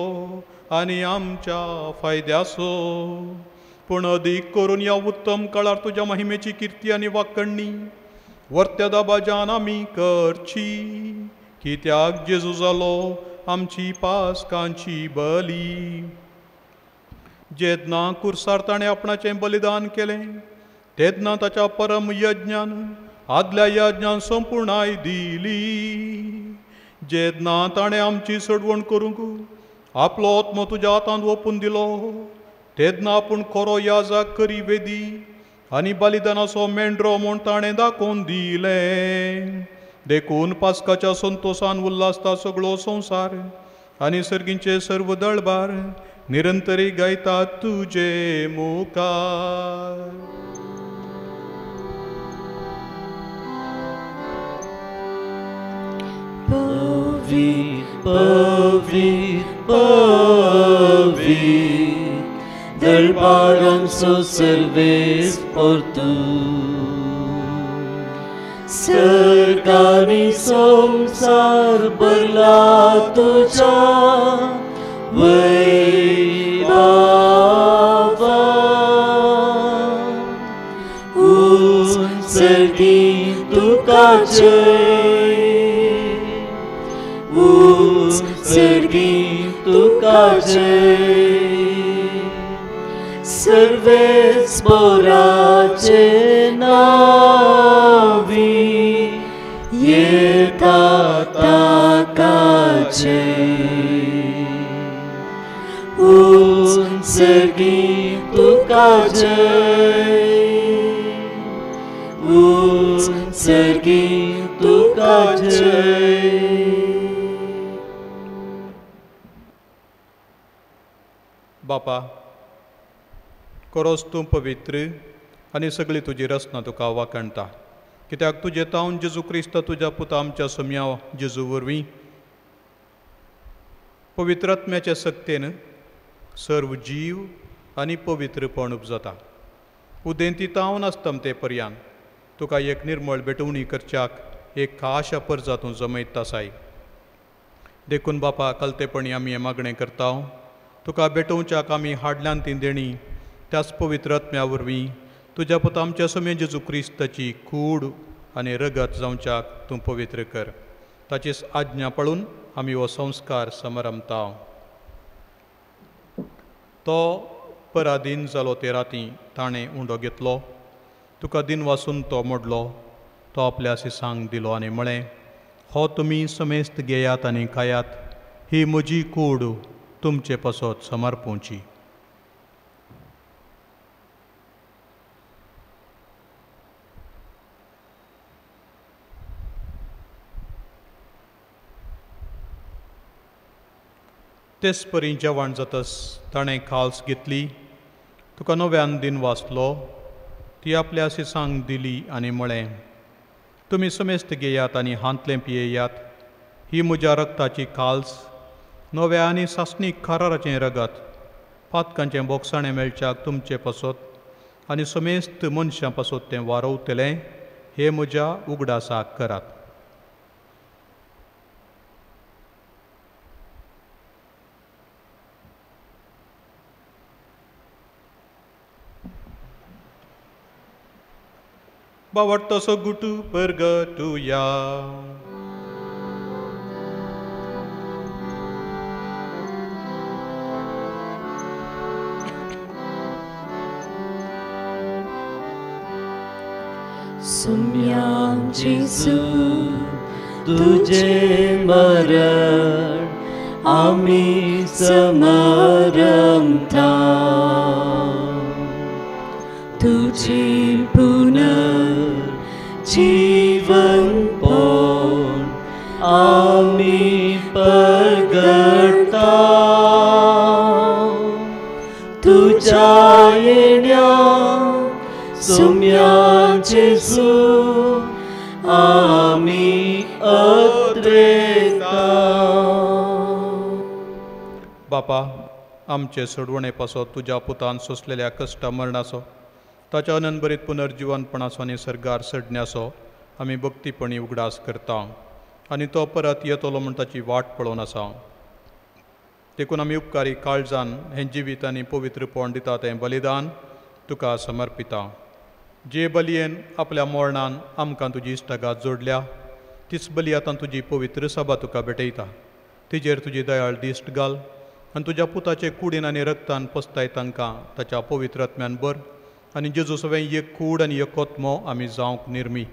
आनी आमच्या फायद्याचो. पूण अदीक करून ह्या उत्तम काळार तुज्या महिमेची किर्ती आनी वाकणणी वर्त्या दाबाजान आमी करची. कित्याक जेजू जालो आमची पासकांची बली. जेदना कुर्सार ताणें आपणाचें बलिदान केलें तेदना ताच्या परम यज्ञान आदल्या यज्ञान संपूर्णाय दिली. जेदना ताणें आमची सडवण करूंक आपलो आत्मो तुज्या हातांत ओपून दिलो तेदना आपूण खरो याजक करी वेदी आनी बलिदानाचो मेंढरो म्हूण ताणें दाखोवन दिलें. देखून पास्काच्या संतोशान उल्हासता सगळो संवसार आनी सर्गींचे सर्व दळबार निरंतरी गायतात तुजे मुखार. Pavit, pavit, pavit, dălbaram so servesc por tu. सर्गानी संसार भरला तुझ्या वैभवा सर्गी तुका जय सर्गी तुका जय सर्वेच पोराचे नावी येता ताका जय सर्गी तुका जय सर्गी तुका जय. बापा, खरोच तूं पवित्र आनी सगळी तुजी रचना तुका वाखणटा, कित्याक तुजें तावन जेजू क्रिस्त तुज्या पुता आमच्या सम्या जेजू वरवीं पवित्र आत्म्याचे सक्तेन सर्व जीव आनी पवित्रपण उपजता. उदेंती तावन आसता ते पर्यान तुका एक निर्मळ भेटवणी करच्याक एक खास परजा तूं जमयता साय. देखून बापा, कलतेपणी आमी हें मागणें करता, तुका भेटोवच्याक आमी हाडल्यान ती देणी त्याच पवित्र आत्म्या वरवीं तुज्या पुता आमच्या समे जेजू क्रिस्ताची कूड आनी रगत जावच्याक तूं पवित्र कर. ताचीच आज्ञा पळून आमी हो संस्कार समरमता. तो पराधीन जालो ते राती ताणें उंडो घेतलो, तुका दिन वासून तो मोडलो, तो आपल्या सिसांक दिलो आनी म्हळें, हो तुमी समेस्त घेयात आनी खायात, ही म्हजी कूड तुमचे पासत समर्पूची. तेच परी जेवण जातस ताणें खाल्स घेतली, तुका नव्यान दिन वाचलो, ती आपल्या सिसांक दिली आनी म्हळें, तुमी समेस्त घेयात आनी हांतलें पियेयात, ही म्हज्या रक्ताची खाल्स, नव्या आनी सासणीक खाराराचें रगत, पातकांचें बोगसाणें मेळच्याक तुमचे पासत आनी समेस्त मनशां पासत तें वारवतलें, हे म्हज्या उगडासाक करात. Bavartoso gutu pergatuya. सम्याम जेजू तुझे मरण आमी समरमता, तुझे पुनर्जीवन पण आमी परगटा, तुझ्या येण्या सम्या जेजू आमी अद्रेता. बापा, आमचे सोडवणे पासत तुज्या पुतान सोंसलेल्या कश्टा मरणाचो, ताच्या अनंतभरीत पुनर्जीवनपणाचो आनी सर्गार सडण्याचो आमी भक्तीपणी उगडास करता आनी तो परत येतलो म्हण ताची वाट पळोवन आसा. देखून आमी उपकारी काळजान हें जिवीत आनी पवित्रपण दिता तें बलिदान तुका समर्पिता. जे बलयेन आपल्या मरणान आमकां तुजी इश्टागात जोडल्या, तीच बली आतां तुजी पवित्र सभा तुका भेटयता. तिजेर तुजी दयाळ दिश्ट घाल आनी तुज्या पुताचे कुडीन आनी रक्तान पसताय तांकां ताच्या पवित्र आत्म्यान बर आनी जेजू सगळें एक कूड आनी एकत्मो आमी जावंक निर्मी.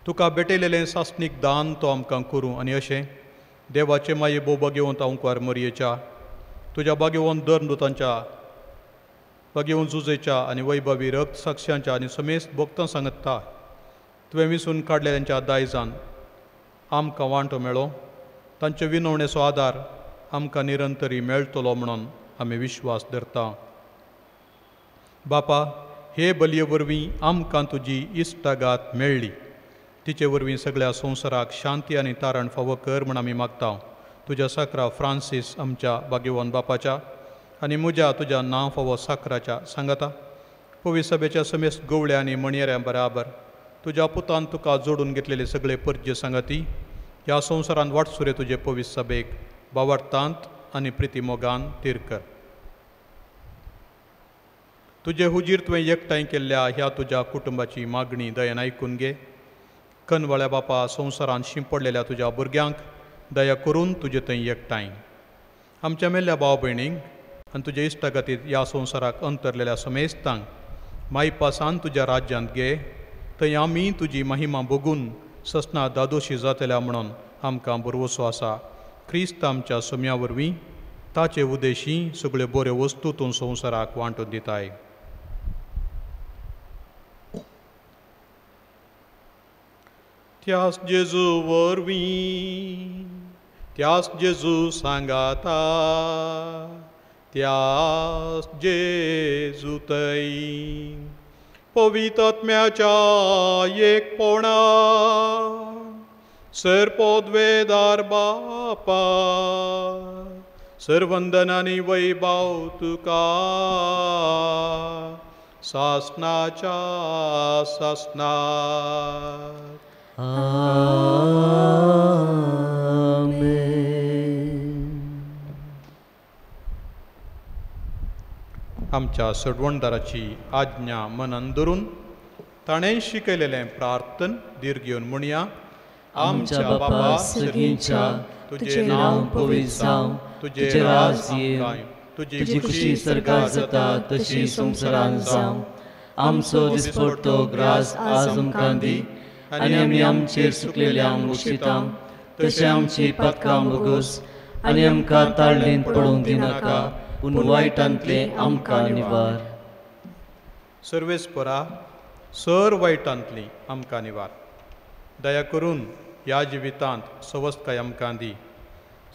तुका भेटयलेलें सासणीक दान तो आमकां करूं आनी अशें देवाचे माये भोव भाग्यवंत ओंकार मरयेच्या, तुज्या भाग्यवंत धर्मदूतांच्या, भाग्यवंत जुजेच्या आनी वैभवी रक्त साक्षांच्या आनी समेस्त भक्तां सांगता तुवें विसून काडलेल्यांच्या दायजान आमकां वांटो मेळो, तांचे विनवणेचो आदार आमकां निरंतरी मेळटलो म्हणून आमी विश्वास धरता. बापा, हे बलये वरवीं आमकां तुजी इश्टागात मेळ्ळी, तिचे वरवीं सगळ्या संवसाराक शांती आनी तारण फावो कर म्हण आमी मागता. तुज्या साकरा फ्रांसीस आमच्या भाग्यवंत बापाच्या आनी म्हज्या तुज्या नांव फावो साकराच्या सांगाता पवित्र सभेच्या समेस्त गवळ्या आनी मणयऱ्यां बराबर तुज्या पुतान तुका जोडून घेतलेले सगळे परजे सांगाती ह्या संवसारांत वाटसुरे तुजे पवित्र सभेक बावार्थांत आनी प्रिती मोगान तीर कर. तुजे हुजीर तुवें एकठांय केल्ल्या ह्या तुज्या कुटुंबाची मागणी दयेन आयकून घे. कनवळ्या बापा संवसारांत शिंपडलेल्या तुज्या भुरग्यांक दया करून तुजे थंय एकठांय. आमच्या मेल्ल्या भाव भयणींक आनी तुजे इश्टागतींत ह्या संवसाराक अंतरलेल्या समेस्तांक मायपासान तुज्या राज्यांत घे. थंय आमी तुजी महिमा बगून ससना दादोशी जातल्या म्हणून आमकां बरवसो आसा. क्रिस्त आमच्या सोम्या वरवीं ताचे उदेशी सगळ्यो बऱ्यो वस्तू तूं संवसाराक वांटून दिताय. त्यास जेजू वरवीं त्यास जेजू सांगाता त्यास जेजू थंय पवित्र आत्म्याच्या एकपणा सर्पोद्वेदार बापा सर्वंदनानी वैभव तुका सासनाच्या सासनात. आमच्या सडवणदाराची आज्ञा मनान धरून ताणें शिकयलेलें प्रार्थन दीर घेवन म्हणया. आमच्या बापा सगळींच्या तुझे नांव पवित्र जावं, तुझे राज येवं, तुझी खुशी सरकार जाता तशी संवसारांत जावं. आमचो दिसपडटो ग्रास आज आमकां दी आनी आमी आमचेर चुकलेल्यांक बक्षिता तशें आमची पातकां बगोस आनी आमकां ताळणेंत पडोवंक दिनाका पूण वायटांतले आमकां निवार. सर्वेस्परा सर वायटांतली आमकां निवार. दया करून ह्या जिवितांत सवस्काय आमकां दी.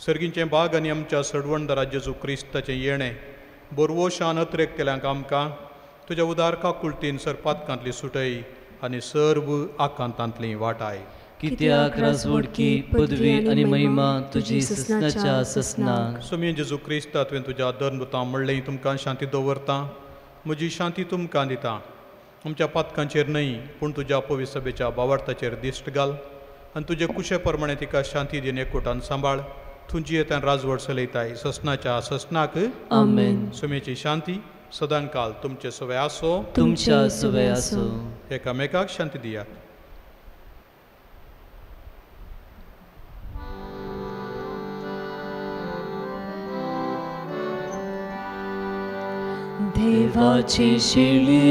सर्गींचें बाग आनी आमच्या सडवणदारा जेजू क्रिस्ताचें येणें बरवोशान अत्रेक केल्यांक आमकां तुज्या उदार काकुळटीन सरपातकांतली सुटय आनी सर्व आकांतांतली वाटाय. कित्याक राजवडकी पदवी आनी महिमा तुजी ससनाच्या ससनाक. सोमी जेजू क्रिस्ता तुवें तुज्या धर्मतां म्हणलें तुमकां शांती दवरता. म्हजी शांती तुमकां दिता. आमच्या पातकांचेर न्हय पूण तुज्या पवित्र सभेच्या भावार्थाचेर दिश्ट घाल आनी तुजे कुशे प्रमाणे तिका शांती दिवन एकवटान सांबाळ. तुजी येतान राजवड चलयताय ससनाच्या ससनाक. आमेन. सोमेची शांती सदांकाल तुमचे सवय आसो. तुमच्या सवय आसो. एकामेकाक शांती दियात. देवाची शिळी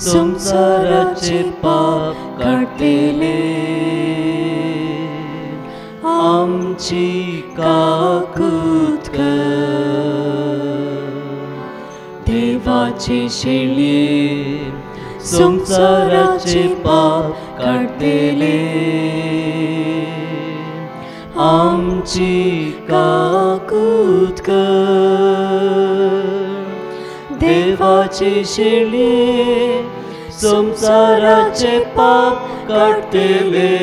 संसाराचे पाप काढलेले आमची काकूत कर. देवाची शिळी संसाराचे पाप काढलेले आमची काकूत कर. देवाची शिळी संसाराचे पाप काढतेले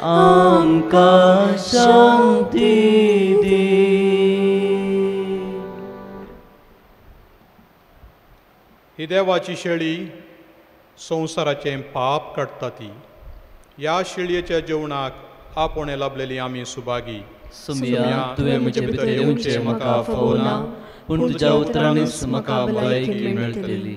आमकां शांती दी. ही देवाची शेळी संवसाराचें पाप काडटा ती. ह्या शेळयेच्या जेवणाक आपणे लाभलेली आमी सुभागी. सुमया तुवें म्हजे भितर येवचें म्हाका फावो ना पूण तुज्या उतरांनीच म्हाका भलायकी मेळटली.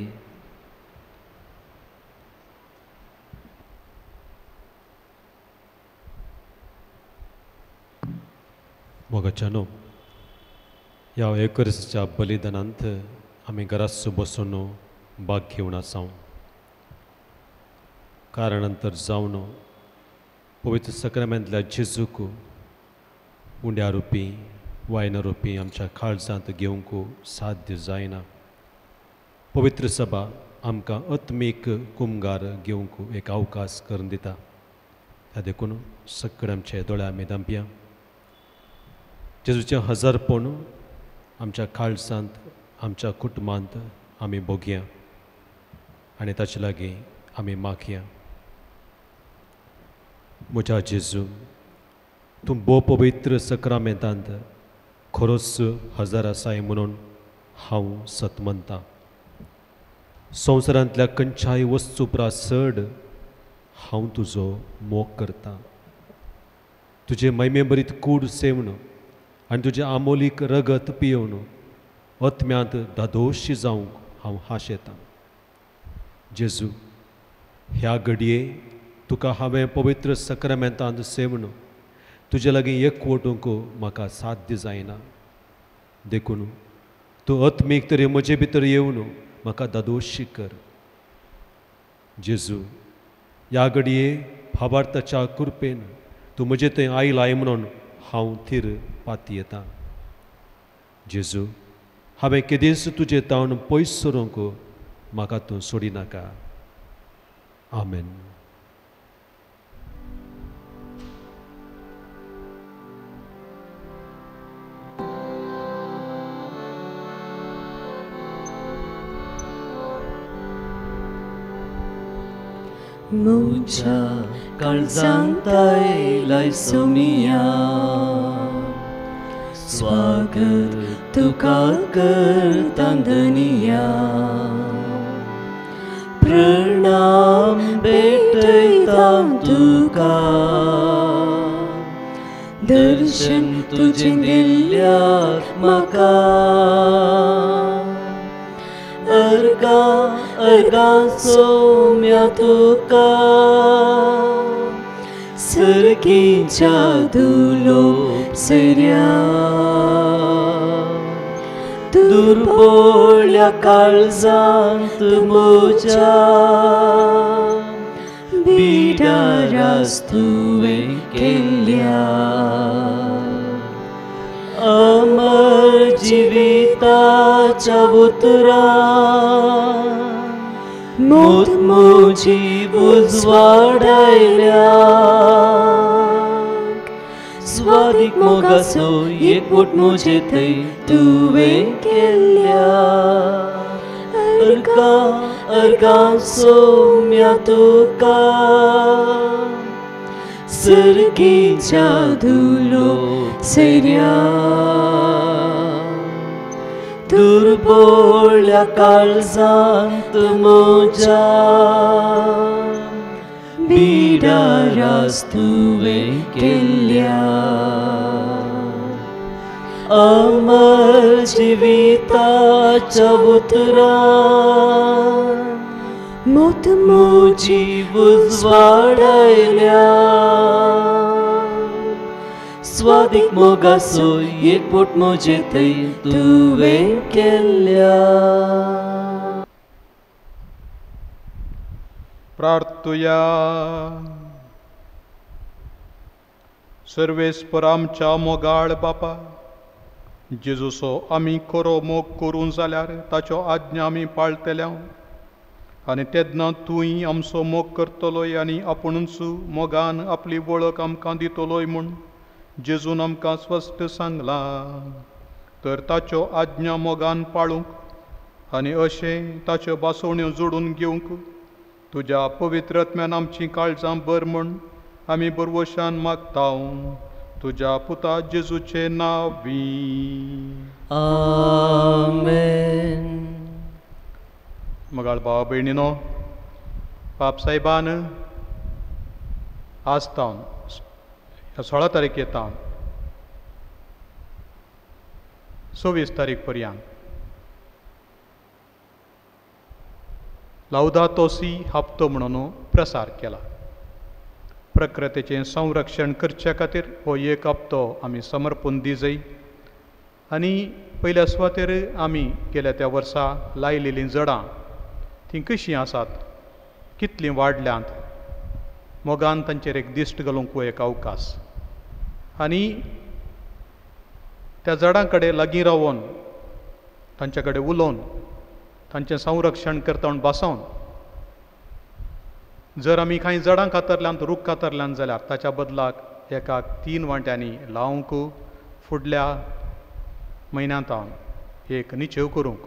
मोगाच्यानो ह्या एकरसाच्या बलिदानांत आमी घरात बसून भाग घेवन आसां. कारणंतर जावन पवित्र सक्रामेंतल्या जेजूक उंड्या रुपी वायना रुपी आमच्या काळजांत घेवंक साध्य जायना. पवित्र सभा आमकां आत्मीक कुमगार घेवंक एक अवकाश करून दिता. त्या देखून सगळे आमचे दोळे आमी धांपया. जेजूचें हजरपण आमच्या काळजांत आमच्या कुटुंबांत आमी भोगया आनी ताचे लागीं आमी मागया. म्हज्या जेजू तूं भोव पवित्र सक्रामेंतांत खरोच हजर आसाय म्हणून हांव सत म्हणटां. संवसारांतल्या खंयच्याय वस्तू उपरा चड हांव तुजो मोग करतां. तुजे मैमे बरीत कूड सेवण आनी तुजें आमोलीक रगत पियेवन अत्म्यांत धादोशी जावंक हांव हाशेतां. जेजू, ह्या घडये तुका हांवें पवित्र सक्रामेंतांत सेवण तुजे लागीं एकवटूंक म्हाका साध्य जायना. देखून तूं अत्मीक तरी म्हजे भितर येवन म्हाका दादोशी कर. जेजू, ह्या घडये भावार्थाच्या कृपेन तूं म्हजे थंय आयलाय म्हणून हांव थीर पातयेतां. जेजू, हांवें केदीस तुजे तावन पयस सरूंक म्हाका तूं सोडिनाका. आमेन. म्हज्या काळजांत आयलाय सोमिया, स्वागत तुका करता धनिया. प्रणाम भेटयता तुका, दर्शन तुजें दिल्ल्याक म्हाका. अर्गा अर्गा सोम्या तुका, सर्गीच्या धुलो सऱ्या. दुर्बोळ्या काळजांत म्हज्या, बिडारास तुवें केल्ल्या. अमर जिविताच्या उतरां मोत म्हजी उजवाडायल्या. स्वादीक मोगाचो एकवट म्हजे थंय तुवें केल्ल्या. अर्गा अर्गा सोम्या तुका, सर्गीच्या धुलो सऱ्या. दुर्बोळ्या काळजांत म्हज्या, बिडारास तुवें केल्ल्या. अमर जिविताच्या उतरां मोत म्हजी उजवाडायल्या. स्वादीक मोगाचो एकवट म्हजे थंय तुवें केल्ल्या. प्रार्थुया. सर्वेस्पर आमच्या मोगाळ बापा, जेजूचो आमी खरो मोग करूं जाल्यार ताच्यो आज्ञा आमी पाळटल्या. आनी तेन्ना तूंय आमचो मोग करतलोय आनी आपुणूच मोगान आपली वळख आमकां दितलोय म्हूण जेजून आमकां स्पश्ट सांगलां. तर ताच्यो आज्ञा मोगान पाळूंक आनी अशें ताच्यो बासोवण्यो जोडून घेवंक तुज्या पवित्र आत्म्यान आमचीं काळजां बर म्हूण आमी बरवशान मागतां. तुज्या पुता जेजूचे नांवी. आमेन. मगाळ भावा भयणीनो, पाप साहेबान आजतावन ह्या 16 तारखेतावन 26 तारीख पर्यंत लाउदातो सी हप्तो म्हणून प्रसार केला. प्रकृतीचें संरक्षण करचे खातीर हो एक हप्तो आमी समर्पून दिजय. आनी पयल्या सुवातेर आमी गेल्या त्या वर्सा लायलेलीं जडां तीं कशीं आसात, कितलीं वाडल्यांत, मोगान तांचेर एक दिश्ट घालूंक हो एक अवकाश. आनी त्या जडां कडेन लागीं रावन तांचे कडेन उलोवन तांचें संरक्षण करता म्हूण बसोवन, जर आमी कांय जडां कातरल्यांत, रूख कातरल्यांत जाल्यार ताच्या बदलाक एकाक 3 वांट्यांनी लावंक फुडल्या म्हयन्यांत एक निचेव करूंक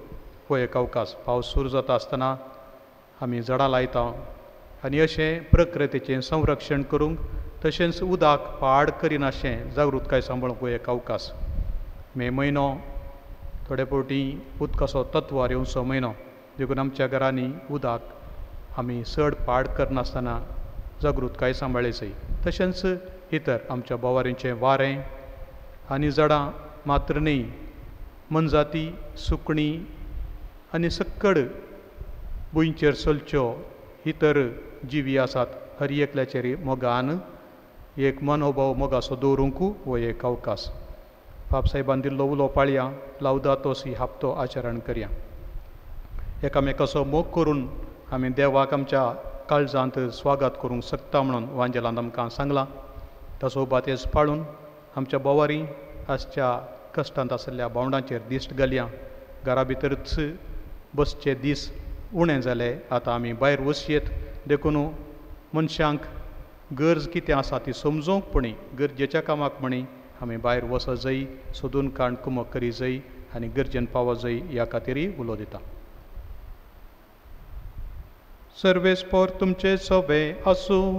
हो एक अवकाश. पावस सुरू जाता आसतना आमी झाडां लायता आनी अशें प्रकृतीचें संरक्षण करूंक, तशेंच उदक पाड करिनाशें जागृताय सांबाळूंक हो एक अवकाश. मे म्हयनो थोडे फावटी उदकाचो तत्वार येवचो म्हयनो देखून आमच्या घरांनी उदक आमी चड पाड करनासतना जागृतकाय सांबाळायची. तशेंच इतर आमच्या बोवारींचें वारें आनी झाडां मात्र न्ही, मनजाती, सुकणीं आनी सक्कड भुंयचेर चलच्यो इतर जिवी आसात हर एकल्याचेर मोगान एक मनोभाव मोगाचो दवरूंक हो एक अवकाश. बाबसाहेबान दिल्लो उलो पाळया, लावदातो सी हप्तो आचरण करया. एकामेकाचो मोग करून आमी देवाक आमच्या काळजांत स्वागत करूंक शकता म्हणून वांजेलांत आमकां सांगलां. ताचो उबातेस पाळून आमच्या बोवारी आजच्या कश्टांत आशिल्ल्या भावंडांचेर दिश्ट घालया. घरा भितरच बसचे दीस उणें जाले, आतां आमी भायर वचयेत. देखून मनशांक गरज कितें आसा ती समजूंक पणी गरजेच्या कामाक म्हणी आमी भायर वचत जायी, सोदून काण कुमक करी जायी आनी गरजेन पावत जायी, ह्या खातीर उलो दिता. सर्वेस्पोर तुमचे सोवे आसूं,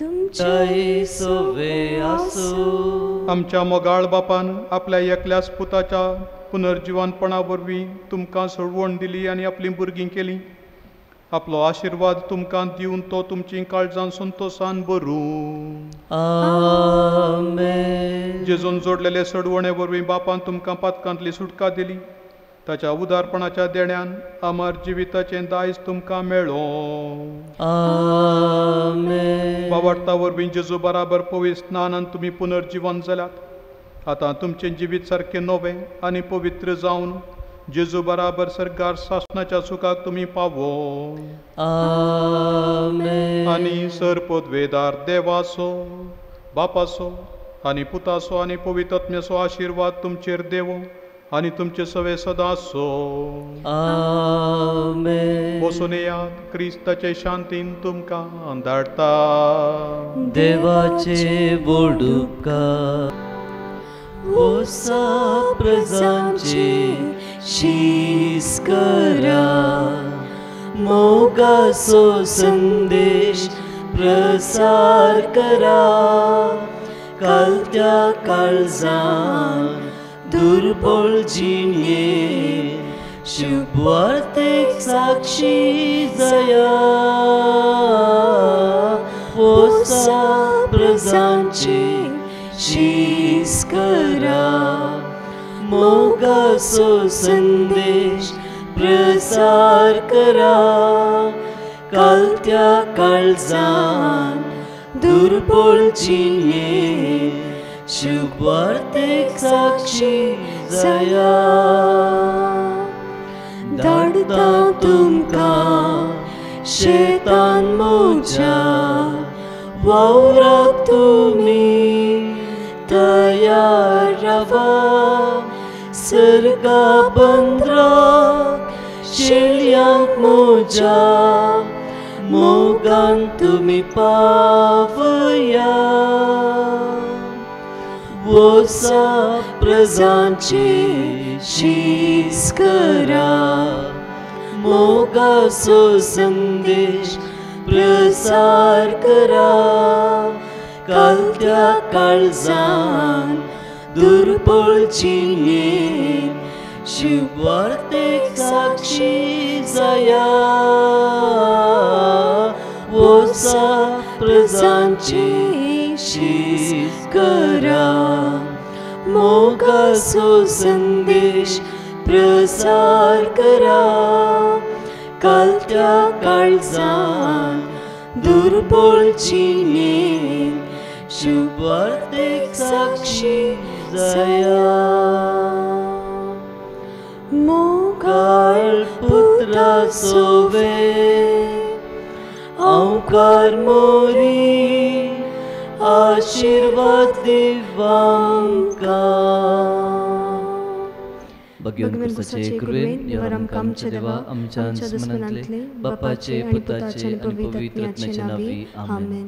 तुमचे सोवे आसूं. आमच्या मोगाळ बापान आपल्या एकल्याच पुताच्या पुनर्जिवानपणा वरवीं तुमकां सोडवण दिली आनी आपलीं भुरगीं केलीं. आपलो आशिर्वाद तुमकां दिवन तो तुमची काळजां संतोशान भरूं. आमेन. जेजून जोडलेले सोडवणे वरवीं बापान तुमकां पातकांतली सुटका दिली. ताच्या उदारपणाच्या देण्यान अमर जिविताचें दायज तुमकां मेळ्ळो. आमेन. वावरता वरवीं जेजू बराबर पवित्र स्नानान तुमी पुनर्जिवन जाल्यात. आतां तुमचें जिवीत सारकें नवें आनी पवित्र जावन जेजू बराबर सरकार शासनाच्या सुखाक तुमी पावो. आमेन. आनी सरपदवेदार देवाचो, बापाचो आनी पुताचो आनी पवित्र आत्म्याचो आशिर्वाद तुमचेर देवो आनी तुमचे सवे सदां आसो. आमेन. बसून येयात, क्रिस्ताचे शांतीन तुमकां धाडटा. देवाचे व्हड उपकार. ओसा प्रजांचे शीस करा, मोगाचो संदेश प्रसार करा. कालत्या काळजान दुर्बळ जिणेर शुभवार्तेक साक्षी जाया. ओसा प्रजांचे शीस करा, मोगाचो संदेश प्रसार करा. कालत्या काळजान दुर्बळ जिणेर शुभवार्तेक साक्षी जाया. धाडटा तुमकां शेतान मोज्या वावराक तुमी तयार रावा. सर्गा बंदराक शेळयांक मोज्या मोगान तुमी पावया. ओसा प्रजांचे शीस करा, मोगाचो संदेश प्रसार करा. कालत्या काळजान दुर्बळ जिणेर शुभवार्तेक साक्षी जाया. ओसा प्रजांचे शीस करा, मोगाचो संदेश प्रसार करा. कालत्या काळजान दुर्बळ जिणेर शुभवार्तेक साक्षी जाया. मोगाळ पुत्राचो वेळ अवकार मोरी आशीर्वाद दिवांका. भगवान कुसाचे कृपेन येवर आमकां आमचे देवा आमच्या दुस्मनांतले बापाचे पुताचे आनी पवित्र आत्म्याचे नावी. आमेन.